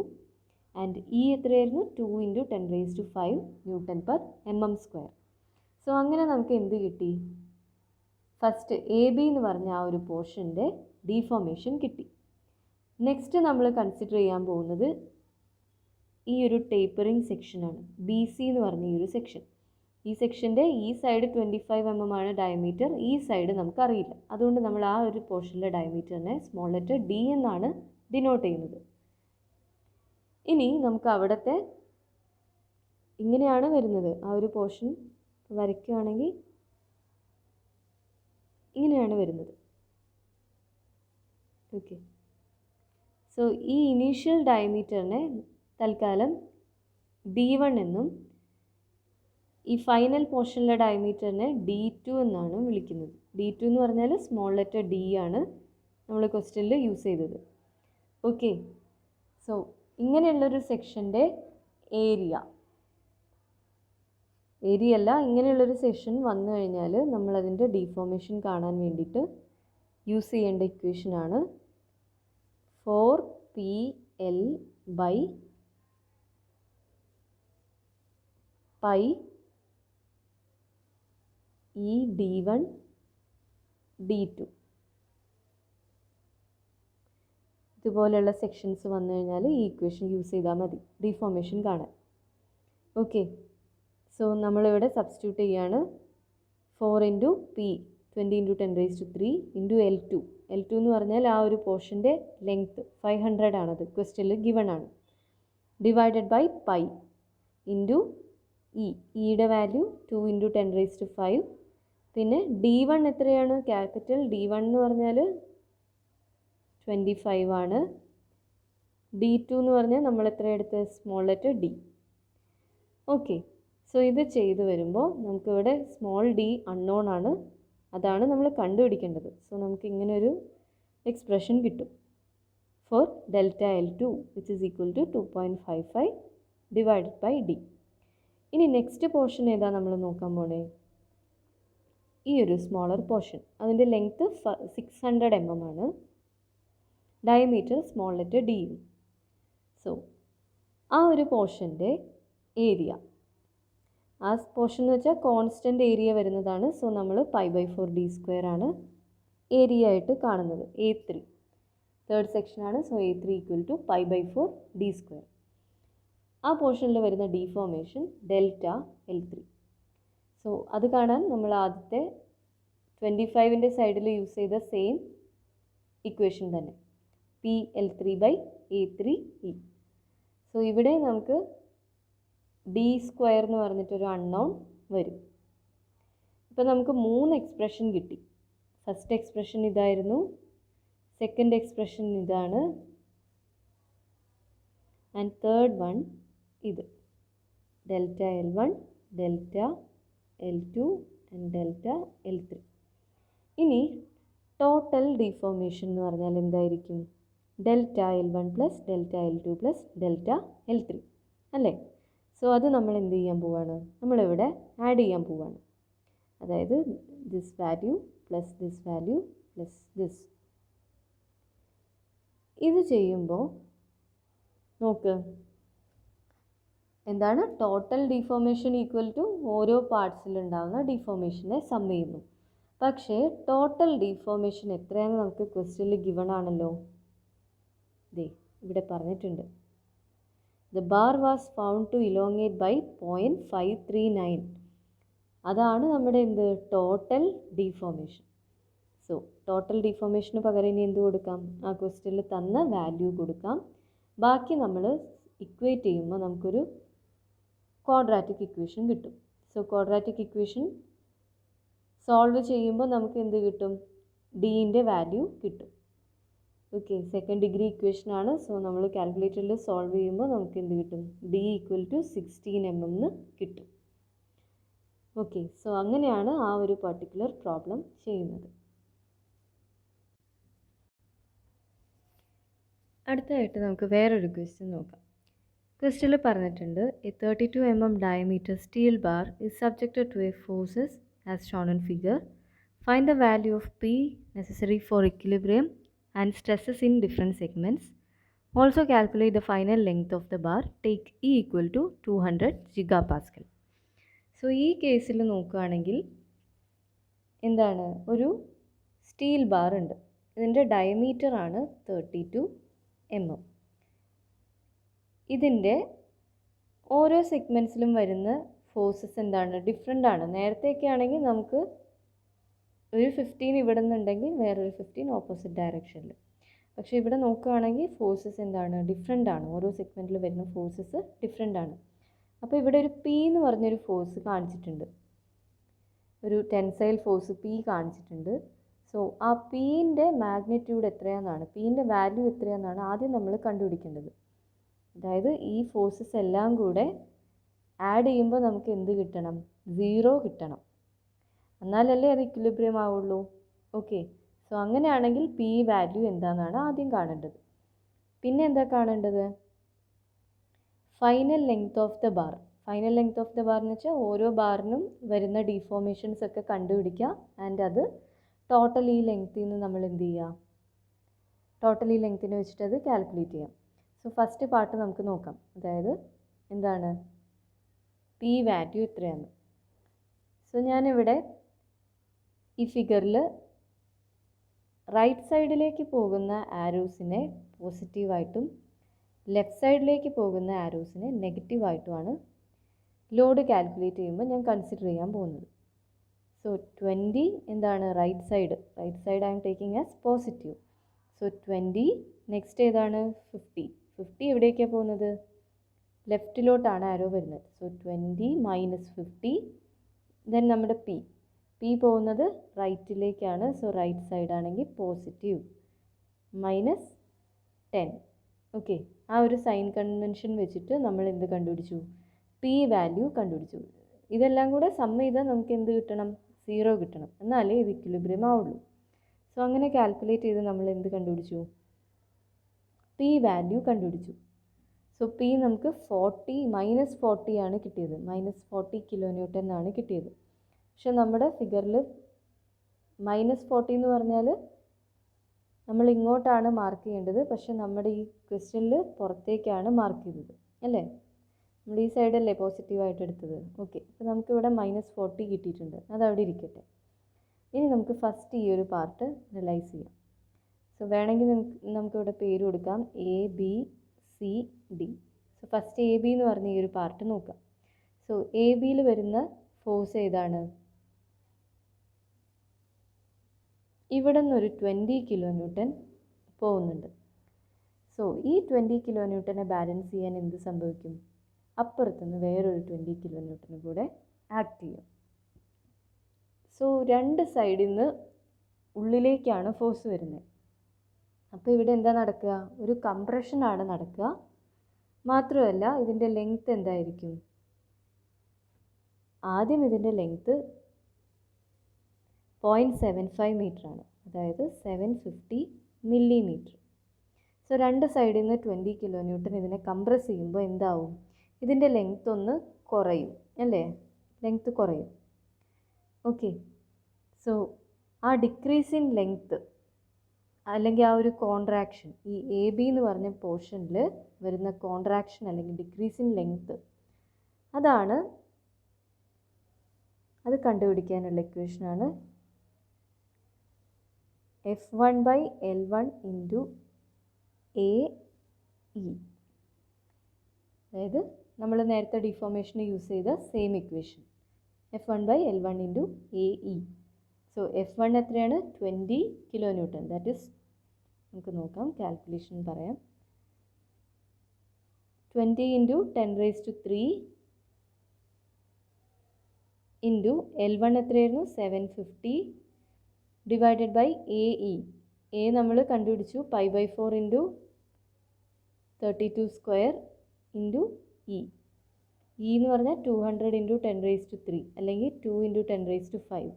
ആൻഡ് ഇ എത്രയായിരുന്നു? 2 × 10⁵ Nm². സോ അങ്ങനെ നമുക്ക് എന്ത് കിട്ടി? ഫസ്റ്റ് എ ബി എന്ന് പറഞ്ഞ ആ ഒരു പോർഷൻ്റെ ഡീഫോർമേഷൻ കിട്ടി. നെക്സ്റ്റ് നമ്മൾ കൺസിഡർ ചെയ്യാൻ പോകുന്നത് ഈ ഒരു ടേപ്പറിങ് സെക്ഷനാണ്. ബി സി എന്ന് പറഞ്ഞ ഈ ഒരു സെക്ഷൻ. ഈ സെക്ഷൻ്റെ ഈ സൈഡ് 25 mm ആണ് ഡയമീറ്റർ. ഈ സൈഡ് നമുക്കറിയില്ല. അതുകൊണ്ട് നമ്മൾ ആ ഒരു പോർഷനിലെ ഡയമീറ്ററിനെ സ്മോൾ ലെറ്റർ ഡി എന്നാണ് ഡിനോട്ട് ചെയ്യുന്നത്. ഇനി നമുക്ക് അവിടുത്തെ ഇങ്ങനെയാണ് വരുന്നത്. ആ ഒരു പോർഷൻ വരയ്ക്കുകയാണെങ്കിൽ ഇങ്ങനെയാണ് വരുന്നത്. ഓക്കെ. സോ ഈ ഇനീഷ്യൽ ഡയമീറ്ററിനെ തൽക്കാലം D1 എന്നും ഈ ഫൈനൽ പോർഷനിലെ ഡയമീറ്ററിനെ D2 എന്നാണ് വിളിക്കുന്നത്. D2 എന്ന് പറഞ്ഞാൽ സ്മോൾ ലെറ്റർ ഡി ആണ് നമ്മൾ ക്വസ്റ്റ്യനിൽ യൂസ് ചെയ്തത്. ഓക്കെ, സോ ഇങ്ങനെയുള്ളൊരു സെക്ഷൻ്റെ ഏരിയ അല്ല, ഇങ്ങനെയുള്ളൊരു സെക്ഷൻ വന്നു കഴിഞ്ഞാൽ നമ്മളതിൻ്റെ ഡീഫോർമേഷൻ കാണാൻ വേണ്ടിയിട്ട് യൂസ് ചെയ്യേണ്ട ഇക്വേഷനാണ് 4PL ബൈ പൈ ഈ D1 D2. ഇതുപോലെയുള്ള സെക്ഷൻസ് വന്നു കഴിഞ്ഞാൽ ഈ ഇക്വേഷൻ യൂസ് ചെയ്താൽ മതി ഡീഫോർമേഷൻ കാണാൻ. ഓക്കെ, സോ നമ്മളിവിടെ സബ്സ്റ്റിറ്റ്യൂട്ട് ചെയ്യാണ്. 4 into P 20 into 10⁻³ into L2 എന്ന് പറഞ്ഞാൽ ആ ഒരു പോർഷൻ്റെ ലെങ്ത്ത് 500 ആണത്, ക്വസ്റ്റ്യനിൽ ഗിവൺ ആണ്. ഡിവൈഡഡ് ബൈ പൈ ഇൻറ്റു ഇയുടെ വാല്യൂ 2 ഇൻറ്റു 10⁵. പിന്നെ D1 എത്രയാണ്? ക്യാപിറ്റൽ D1 എന്ന് പറഞ്ഞാൽ 25 ആണ്. D2 എന്ന് പറഞ്ഞാൽ നമ്മൾ എത്ര എടുത്ത്? Small letter D. Okay, so ഇത് ചെയ്ത് വരുമ്പോൾ നമുക്കിവിടെ സ്മോൾ d അൺനോൺ ആണ്, അതാണ് നമ്മൾ കണ്ടുപിടിക്കേണ്ടത്. സോ നമുക്ക് ഇങ്ങനെ ഒരു എക്സ്പ്രഷൻ കിട്ടും for ∆L2 which is equal to 2.55 divided by D. ഇനി നെക്സ്റ്റ് പോർഷൻ ഏതാ നമ്മൾ നോക്കാൻ പോണേ? ഈ ഒരു സ്മോളർ പോർഷൻ, അതിൻ്റെ ലെങ്ത്ത് 600 mm ആണ്, diameter small letter D. So ആ ഒരു പോർഷൻ്റെ ഏരിയ, ആ പോർഷൻ എന്ന് വെച്ചാൽ കോൺസ്റ്റൻ്റ് ഏരിയ വരുന്നതാണ്. സോ നമ്മൾ π/4d² ആണ് ഏരിയ ആയിട്ട് കാണുന്നത്. A3 തേർഡ് സെക്ഷനാണ്. So A3 equal to π/4d². ആ പോർഷനിൽ വരുന്ന ഡീഫോർമേഷൻ ∆L3. സോ അത് കാണാൻ നമ്മൾ ആദ്യത്തെ 25ൻ്റെ സൈഡിൽ യൂസ് ചെയ്ത സെയിം ഇക്വേഷൻ തന്നെ, PL3/A3E. സോ ഇവിടെ നമുക്ക് D² എന്ന് പറഞ്ഞിട്ടൊരു അൺനോൺ വരും. ഇപ്പോൾ നമുക്ക് 3 എക്സ്പ്രഷൻ കിട്ടി. ഫസ്റ്റ് എക്സ്പ്രഷൻ ഇതായിരുന്നു, സെക്കൻഡ് എക്സ്പ്രഷൻ ഇതാണ്, ആൻഡ് തേർഡ് വൺ ഇത് ∆L1, ∆L2 ആൻഡ് ∆L3. ഇനി ടോട്ടൽ ഡീഫോർമേഷൻ എന്ന് പറഞ്ഞാൽ എന്തായിരിക്കും? ∆L1 plus ∆L2 plus ∆L3 അല്ലേ? സോ അത് നമ്മൾ എന്ത് ചെയ്യാൻ പോവാണ്? നമ്മളിവിടെ ആഡ് ചെയ്യാൻ പോവാണ്. അതായത് this value plus this value plus this. ഇത് ചെയ്യുമ്പോൾ നോക്ക്, എന്താണ്? ടോട്ടൽ ഡീഫോർമേഷൻ ഈക്വൽ ടു ഓരോ പാർട്സിലുണ്ടാകുന്ന ഡീഫോർമേഷനെ സം ചെയ്യുന്നു. പക്ഷേ ടോട്ടൽ ഡീഫോർമേഷൻ എത്രയാണെന്ന് നമുക്ക് ക്വസ്റ്റ്യനിൽ ഗിവൺ ആണല്ലോ. ദേ ഇവിടെ പറഞ്ഞിട്ടുണ്ട്, the bar was found to elongate by 0.539. അതാണ് നമ്മുടെ എന്ത്? Total deformation. സോ ടോട്ടൽ ഡീഫോർമേഷന് പകരം ഇനി എന്ത് കൊടുക്കാം? ആ ക്വസ്റ്റ്യനിൽ തന്ന വാല്യൂ കൊടുക്കാം. ബാക്കി നമ്മൾ ഇക്വേറ്റ് ചെയ്യുമ്പോൾ നമുക്കൊരു ക്വാഡ്രാറ്റിക് ഇക്വേഷൻ കിട്ടും. സോ ക്വാഡ്രാറ്റിക് ഇക്വേഷൻ സോൾവ് ചെയ്യുമ്പോൾ നമുക്ക് എന്ത് കിട്ടും? ഡീൻ്റെ വാല്യൂ കിട്ടും. ഓക്കെ, സെക്കൻഡ് ഡിഗ്രി ഇക്വേഷൻ ആണ്. സോ നമ്മൾ കാൽക്കുലേറ്ററിൽ സോൾവ് ചെയ്യുമ്പോൾ നമുക്ക് എന്ത് കിട്ടും? D ഈക്വൽ ടു 16 mm എന്ന് കിട്ടും. ഓക്കെ, സോ അങ്ങനെയാണ് ആ ഒരു പർട്ടിക്കുലർ പ്രോബ്ലം ചെയ്യുന്നത്. അടുത്തതായിട്ട് നമുക്ക് വേറൊരു ക്വസ്റ്റ്യൻ നോക്കാം. ക്വസ്റ്റ്യനിൽ പറഞ്ഞിട്ടുണ്ട്, A 32 mm diameter steel bar is subjected to a forces as shown in figure. Find the value of P necessary for equilibrium and stresses in different segments. Also calculate the final length of the bar. Take E equal to 200 gigapascal. So ഈ കേസിൽ നോക്കുകയാണെങ്കിൽ എന്താണ്? ഒരു steel bar ഉണ്ട്, ഇതിൻ്റെ diameter ആണ് 32 mm. ഇതിൻ്റെ ഓരോ സെഗ്മെൻറ്റ്സിലും വരുന്ന ഫോഴ്സസ് എന്താണ്? ഡിഫറെൻ്റ് ആണ്. നേരത്തെയൊക്കെ ആണെങ്കിൽ നമുക്ക് ഒരു 15 ഇവിടെ നിന്നുണ്ടെങ്കിൽ വേറൊരു 15 ഓപ്പോസിറ്റ് ഡയറക്ഷനിൽ. പക്ഷേ ഇവിടെ നോക്കുകയാണെങ്കിൽ ഫോഴ്സസ് എന്താണ്? ഡിഫറെൻ്റ് ആണ്. ഓരോ സെഗ്മെൻറ്റിൽ വരുന്ന ഫോഴ്സസ് ഡിഫറെൻ്റ് ആണ്. അപ്പോൾ ഇവിടെ ഒരു P എന്ന് പറഞ്ഞൊരു ഫോഴ്സ് കാണിച്ചിട്ടുണ്ട്, ഒരു ടെൻസൈൽ ഫോഴ്സ് P കാണിച്ചിട്ടുണ്ട്. സോ ആ Pൻ്റെ മാഗ്നിറ്റ്യൂഡ് എത്രയാണെന്നാണ്, Pൻ്റെ വാല്യൂ എത്രയാണെന്നാണ് ആദ്യം നമ്മൾ കണ്ടുപിടിക്കേണ്ടത്. അതായത് ഈ ഫോഴ്സസ് എല്ലാം കൂടെ ആഡ് ചെയ്യുമ്പോൾ നമുക്ക് എന്ത് കിട്ടണം? 0 കിട്ടണം. എന്നാലല്ലേ അത് ഇക്വിലിബ്രിയം ആവുള്ളൂ. ഓക്കെ, സോ അങ്ങനെയാണെങ്കിൽ P വാല്യൂ എന്താണെന്നാണ് ആദ്യം കാണേണ്ടത്. പിന്നെ എന്താ കാണേണ്ടത്? Final length of the bar. Final length of the bar എന്ന് വെച്ചാൽ ഓരോ ബാറിനും വരുന്ന ഡിഫോർമേഷൻസ് ഒക്കെ കണ്ടുപിടിക്കുക. ആൻഡ് അത് ടോട്ടൽ ഈ ലെങ്ത്തിൽ നിന്ന് നമ്മൾ എന്ത് ചെയ്യുക? ടോട്ടൽ ഈ ലെങ്ത്തിനെ വെച്ചിട്ട് അത് കാൽക്കുലേറ്റ് ചെയ്യാം. സോ ഫസ്റ്റ് പാർട്ട് നമുക്ക് നോക്കാം. അതായത് എന്താണ് പി വാല്യൂ എത്രയാണ്? സോ ഞാനിവിടെ ഈ ഫിഗറിൽ റൈറ്റ് സൈഡിലേക്ക് പോകുന്ന ആരോസിനെ പോസിറ്റീവായിട്ടും ലെഫ്റ്റ് സൈഡിലേക്ക് പോകുന്ന ആരോസിനെ നെഗറ്റീവായിട്ടുമാണ് ലോഡ് കാൽക്കുലേറ്റ് ചെയ്യുമ്പോൾ ഞാൻ കൺസിഡർ ചെയ്യാൻ പോകുന്നത്. സോ 20 എന്താണ് right side I'm taking as positive. So 20 next ഏതാണ് 50 എവിടേക്കാണ് പോകുന്നത്? ലെഫ്റ്റിലോട്ടാണ് ആരോ വരുന്നത്. സോ 20 മൈനസ് 50 ദെൻ നമ്മുടെ പി പോകുന്നത് റൈറ്റിലേക്കാണ്. സോ റൈറ്റ് സൈഡ് ആണെങ്കിൽ പോസിറ്റീവ് മൈനസ് 10. ഓക്കെ, ആ ഒരു സൈൻ കൺവെൻഷൻ വെച്ചിട്ട് നമ്മൾ എന്ത് കണ്ടുപിടിച്ചു? പി വാല്യൂ കണ്ടുപിടിച്ചു. ഇതെല്ലാം കൂടെ സം ചെയ്താൽ നമുക്ക് എന്ത് കിട്ടണം? 0 കിട്ടണം. എന്നാലേ ഇത് ഇക്വിലിബ്രിയം ആവുള്ളൂ. സോ അങ്ങനെ കാൽക്കുലേറ്റ് ചെയ്ത് നമ്മൾ എന്ത് കണ്ടുപിടിച്ചു? പി വാല്യൂ കണ്ടുപിടിച്ചു. സോ പി നമുക്ക് -40 ആണ് കിട്ടിയത്. -40 കിലോ ന്യൂട്ടൺ ആണ് കിട്ടിയത്. പക്ഷെ നമ്മുടെ ഫിഗറിൽ -40 എന്ന് പറഞ്ഞാൽ നമ്മൾ ഇങ്ങോട്ടാണ് മാർക്ക് ചെയ്യേണ്ടത്. പക്ഷെ നമ്മുടെ ഈ ക്വസ്റ്റ്യനിൽ പുറത്തേക്കാണ് മാർക്ക് ചെയ്തത് അല്ലേ? നമ്മൾ ഈ സൈഡല്ലേ പോസിറ്റീവായിട്ട് എടുത്തത്. ഓക്കെ, അപ്പോൾ നമുക്കിവിടെ -40 കിട്ടിയിട്ടുണ്ട്. അതവിടെ ഇരിക്കട്ടെ. ഇനി നമുക്ക് ഫസ്റ്റ് ഈ ഒരു പാർട്ട് റിയലൈസ് ചെയ്യാം. സോ വേണമെങ്കിൽ നമുക്കിവിടെ പേര് കൊടുക്കാം ABCD. സോ ഫസ്റ്റ് AB എന്ന് പറഞ്ഞ ഈ ഒരു പാർട്ട് നോക്കാം. സോ ABയിൽ വരുന്ന ഫോഴ്സ് ഏതാണ്? ഇവിടെ നിന്നൊരു 20 കിലോ ന്യൂട്ടൺ പോകുന്നുണ്ട്. സോ ഈ 20 കിലോ ന്യൂട്ടനെ ബാലൻസ് ചെയ്യാൻ എന്ത് സംഭവിക്കും? അപ്പുറത്തുനിന്ന് വേറൊരു 20 കിലോ ന്യൂട്ടന് കൂടെ ആക്ട് ചെയ്യും. സോ രണ്ട് സൈഡിൽ നിന്ന് ഉള്ളിലേക്കാണ് ഫോഴ്സ് വരുന്നത്. അപ്പോൾ ഇവിടെ എന്താ നടക്കുക? ഒരു കംപ്രഷനാണ് നടക്കുക. മാത്രമല്ല ഇതിൻ്റെ ലെങ്ത് എന്തായിരിക്കും? ആദ്യം ഇതിൻ്റെ ലെങ്ത്ത് 0.75 മീറ്റർ ആണ്, അതായത് 750 മില്ലിമീറ്റർ. സോ രണ്ട് സൈഡിൽ നിന്ന് 20 കിലോ ന്യൂട്ടൺ ഇതിനെ കംപ്രസ് ചെയ്യുമ്പോൾ എന്താവും? ഇതിൻ്റെ ലെങ്ത് ഒന്ന് കുറയും അല്ലേ? ലെങ്ത് കുറയും. ഓക്കെ, സോ ആ ഡിക്രീസ് ഇൻ ലെങ്ത്ത് അല്ലെങ്കിൽ ആ ഒരു കോൺട്രാക്ഷൻ, ഈ AB എന്ന് പറഞ്ഞ പോർഷനിൽ വരുന്ന കോൺട്രാക്ഷൻ അല്ലെങ്കിൽ ഡിക്രീസ് ഇൻ ലെങ്ത്ത്, അത് കണ്ടുപിടിക്കാനുള്ള ഇക്വേഷനാണ് F1/L1 × AE. അതായത് നമ്മൾ നേരത്തെ ഡിഫോർമേഷന് യൂസ് ചെയ്ത same equation F1/L1 × AE. So F1 എത്രയാണ്? 20 കിലോ ന്യൂട്ടൺ. ദാറ്റ് ഈസ്, നമുക്ക് നോക്കാം, കാൽക്കുലേഷൻ പറയാം. 20 × 10⁻³ ഇൻറ്റു L1 എത്രയായിരുന്നു? 750 ഡിവൈഡഡ് ബൈ AE. A നമ്മൾ കണ്ടുപിടിച്ചു, π/4 × 32² ഇൻറ്റു E. E എന്ന് പറഞ്ഞാൽ 200 × 10⁻³ അല്ലെങ്കിൽ 2 × 10⁵.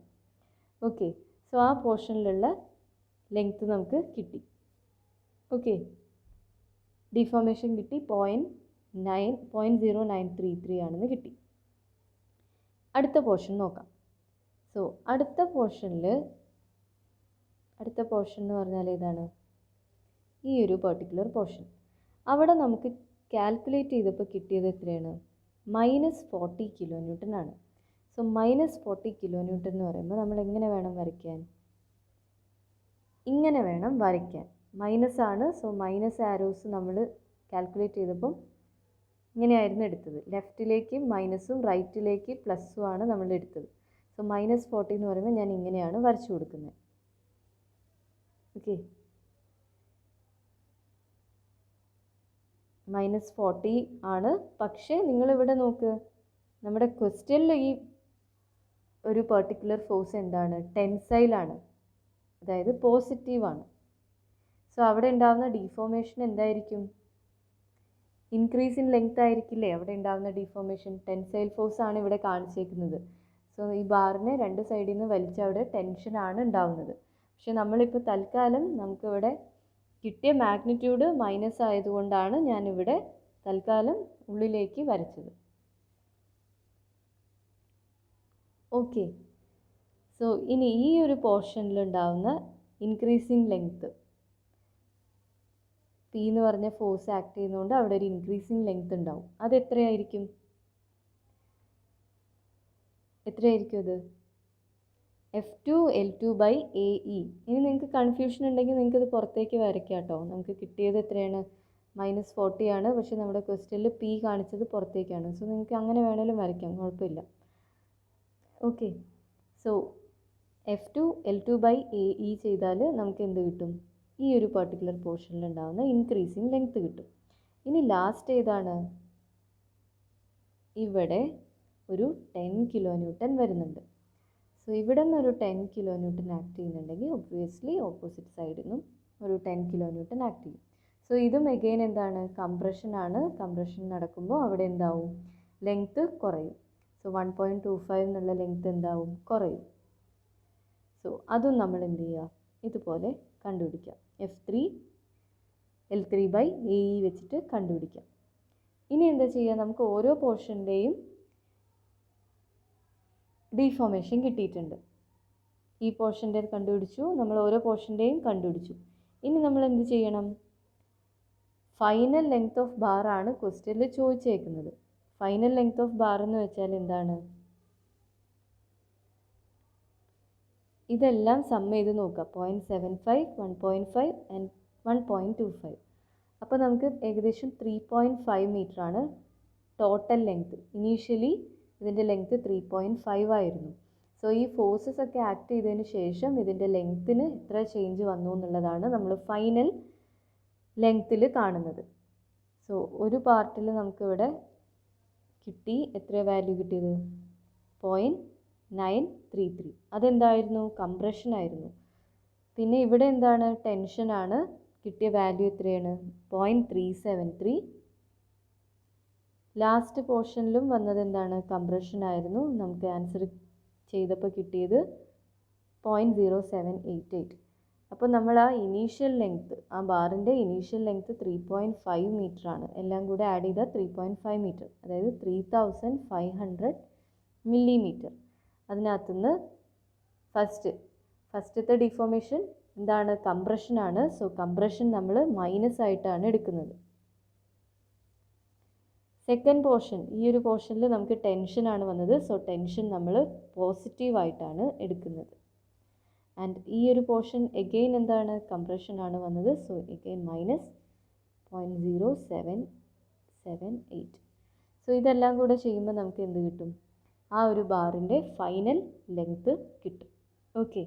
ഓക്കെ, സോ ആ പോർഷനിലുള്ള ലെങ്ത്ത് നമുക്ക് കിട്ടി. ഓക്കെ, ഡിഫോർമേഷൻ കിട്ടി 0.0933 ആണെന്ന് കിട്ടി. അടുത്ത പോർഷൻ നോക്കാം. സോ അടുത്ത പോർഷൻ എന്ന് പറഞ്ഞാൽ ഏതാണ്? ഈ ഒരു പെർട്ടിക്കുലർ പോർഷൻ. അവിടെ നമുക്ക് കാൽക്കുലേറ്റ് ചെയ്തപ്പോൾ കിട്ടിയത് എത്രയാണ്? -40 കിലോ ന്യൂട്ടൺ ആണ്. സോ -40 കിലോ ന്യൂട്ടൺ എന്ന് പറയുമ്പോൾ നമ്മൾ എങ്ങനെ വേണം വരയ്ക്കാൻ? ഇങ്ങനെ വേണം വരയ്ക്കാൻ. മൈനസ് ആണ്. സോ മൈനസ് ആരോസ് നമ്മൾ കാൽക്കുലേറ്റ് ചെയ്തപ്പം ഇങ്ങനെയായിരുന്നു എടുത്തത്. ലെഫ്റ്റിലേക്ക് മൈനസും റൈറ്റിലേക്ക് പ്ലസ്സും ആണ് നമ്മൾ എടുത്തത്. സോ -40 എന്ന് പറയുമ്പോൾ ഞാൻ ഇങ്ങനെയാണ് വരച്ചു കൊടുക്കുന്നത്. ഓക്കെ, -40 ആണ്. പക്ഷേ നിങ്ങളിവിടെ നോക്ക്, നമ്മുടെ ക്വസ്റ്റ്യനിൽ ഈ ഒരു പെർട്ടിക്കുലർ ഫോഴ്സ് എന്താണ്? ടെൻസൈലാണ്, അതായത് പോസിറ്റീവാണ്. സോ അവിടെ ഉണ്ടാകുന്ന ഡിഫോർമേഷൻ എന്തായിരിക്കും? ഇൻക്രീസ് ഇൻ ലെങ്ത് ആയിരിക്കില്ലേ അവിടെ ഉണ്ടാകുന്ന ഡിഫോർമേഷൻ? ടെൻസൈൽ ഫോഴ്സ് ആണ് ഇവിടെ കാണിച്ചേക്കുന്നത്. സോ ഈ ബാറിനെ രണ്ട് സൈഡിൽ നിന്ന് വലിച്ച അവിടെ ടെൻഷനാണ് ഉണ്ടാവുന്നത്. പക്ഷെ നമ്മളിപ്പോൾ തൽക്കാലം നമുക്കിവിടെ കിട്ടിയ മാഗ്നിറ്റ്യൂഡ് മൈനസ് ആയതുകൊണ്ടാണ് ഞാനിവിടെ തൽക്കാലം ഉള്ളിലേക്ക് വരച്ചത്. ഓക്കെ, സോ ഇനി ഈ ഒരു പോർഷനിൽ ഉണ്ടാവുന്ന ഇൻക്രീസിങ് ലെങ്ത്ത്, പി എന്ന് പറഞ്ഞ ഫോഴ്സ് ആക്ട് ചെയ്യുന്നതുകൊണ്ട് അവിടെ ഒരു ഇൻക്രീസിങ് ലെങ്ത്ത് ഉണ്ടാവും. അത് എത്രയായിരിക്കും അത്? F2L2/AE. ഇനി നിങ്ങൾക്ക് കൺഫ്യൂഷൻ ഉണ്ടെങ്കിൽ നിങ്ങൾക്കത് പുറത്തേക്ക് വരയ്ക്കാം കേട്ടോ. നമുക്ക് കിട്ടിയത് എത്രയാണ്? -40 ആണ്. പക്ഷേ നമ്മുടെ ക്വസ്റ്റ്യനിൽ പി കാണിച്ചത് പുറത്തേക്കാണ്. സോ നിങ്ങൾക്ക് അങ്ങനെ വേണമെങ്കിലും വരയ്ക്കാം, കുഴപ്പമില്ല. ഓക്കെ, സോ F2L2/AE ചെയ്താൽ നമുക്ക് എന്ത് കിട്ടും? ഈ ഒരു പർട്ടിക്കുലർ പോർഷനിൽ ഉണ്ടാകുന്ന ഇൻക്രീസിങ് ലെങ്ത്ത് കിട്ടും. ഇനി ലാസ്റ്റ് ഏതാണ്? ഇവിടെ ഒരു 10 kN വരുന്നുണ്ട്. സോ ഇവിടെ നിന്ന് ഒരു 10 kN ആക്ട് ചെയ്യുന്നുണ്ടെങ്കിൽ ഒബ്വിയസ്ലി ഓപ്പോസിറ്റ് സൈഡിൽ നിന്നും ഒരു 10 kN ആക്ട് ചെയ്യും. സോ ഇതും എഗെയിൻ എന്താണ്? കംപ്രഷൻ ആണ്. കംപ്രഷൻ നടക്കുമ്പോൾ അവിടെ എന്താവും? ലെങ്ത്ത് കുറയും. സോ 1.25 എന്നുള്ള ലെങ്ത്ത് എന്താവും? കുറയും. സോ അതും നമ്മൾ എന്ത് ചെയ്യുക? ഇതുപോലെ കണ്ടുപിടിക്കാം. F3L3/AE വെച്ചിട്ട് കണ്ടുപിടിക്കാം. ഇനി എന്താ ചെയ്യുക? നമുക്ക് ഓരോ പോർഷൻ്റെയും ഡീഫോർമേഷൻ കിട്ടിയിട്ടുണ്ട്. ഈ പോർഷൻ്റെ കണ്ടുപിടിച്ചു, നമ്മൾ ഓരോ പോർഷൻ്റെയും കണ്ടുപിടിച്ചു. ഇനി നമ്മൾ എന്ത് ചെയ്യണം? ഫൈനൽ ലെങ്ത് ഓഫ് ബാർ ആണ് ക്വസ്റ്റ്യനിൽ ചോദിച്ചേക്കുന്നത്. ഫൈനൽ ലെങ്ത് ഓഫ് ബാർ എന്ന് വെച്ചാൽ എന്താണ്? ഇതെല്ലാം സം ചെയ്ത് നോക്കുക. 0.75, 1.5 ആൻഡ് 1.25. അപ്പോൾ നമുക്ക് ഏകദേശം 3.5 മീറ്റർ ആണ് ടോട്ടൽ ലെങ്ത്. ഇനീഷ്യലി ഇതിൻ്റെ ലെങ്ത്ത് 3.5 ആയിരുന്നു. സോ ഈ ഫോഴ്സസ് ഒക്കെ ആക്ട് ചെയ്തതിന് ശേഷം ഇതിൻ്റെ ലെങ്ത്തിന് എത്ര ചേഞ്ച് വന്നു എന്നുള്ളതാണ് നമ്മൾ ഫൈനൽ ലെങ്ത്തിൽ കാണുന്നത്. സോ ഒരു പാർട്ടിൽ നമുക്കിവിടെ കിട്ടി, എത്ര വാല്യൂ കിട്ടിയത്? 0.933. അതെന്തായിരുന്നു? കംപ്രഷൻ ആയിരുന്നു. പിന്നെ ഇവിടെ എന്താണ്? ടെൻഷനാണ്. കിട്ടിയ വാല്യൂ എത്രയാണ്? 0.373. ലാസ്റ്റ് പോർഷനിലും വന്നത് എന്താണ്? കംപ്രഷൻ ആയിരുന്നു. നമുക്ക് ആൻസർ ചെയ്തപ്പോൾ കിട്ടിയത് 0.0788. അപ്പോൾ നമ്മൾ ആ ഇനീഷ്യൽ ലെങ്ത്ത്, ആ ബാറിൻ്റെ ഇനീഷ്യൽ ലെങ്ത്ത് 3.5 മീറ്റർ ആണ്. എല്ലാം കൂടെ ആഡ് ചെയ്താൽ 3.5 മീറ്റർ, അതായത് 3500 മില്ലിമീറ്റർ. അതിനകത്തുനിന്ന് ഫസ്റ്റത്തെ ഡിഫോർമേഷൻ എന്താണ്? കംപ്രഷനാണ്. സോ കംപ്രഷൻ നമ്മൾ മൈനസ് ആയിട്ടാണ് എടുക്കുന്നത്. സെക്കൻഡ് പോർഷൻ, ഈ ഒരു പോർഷനിൽ നമുക്ക് ടെൻഷനാണ് വന്നത്. സോ ടെൻഷൻ നമ്മൾ പോസിറ്റീവായിട്ടാണ് എടുക്കുന്നത്. ആൻഡ് ഈ ഒരു പോർഷൻ എഗെയിൻ എന്താണ്? കംപ്രഷനാണ് വന്നത്. So again -0.0778. സോ ഇതെല്ലാം കൂടെ ചെയ്യുമ്പോൾ നമുക്ക് എന്ത് കിട്ടും? ആ ഒരു ബാറിൻ്റെ ഫൈനൽ ലെങ്ത്ത് കിട്ടും. ഓക്കെ,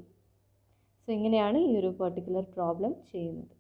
സോ ഇങ്ങനെയാണ് ഈ ഒരു പർട്ടിക്കുലർ പ്രോബ്ലം ചെയ്യുന്നത്.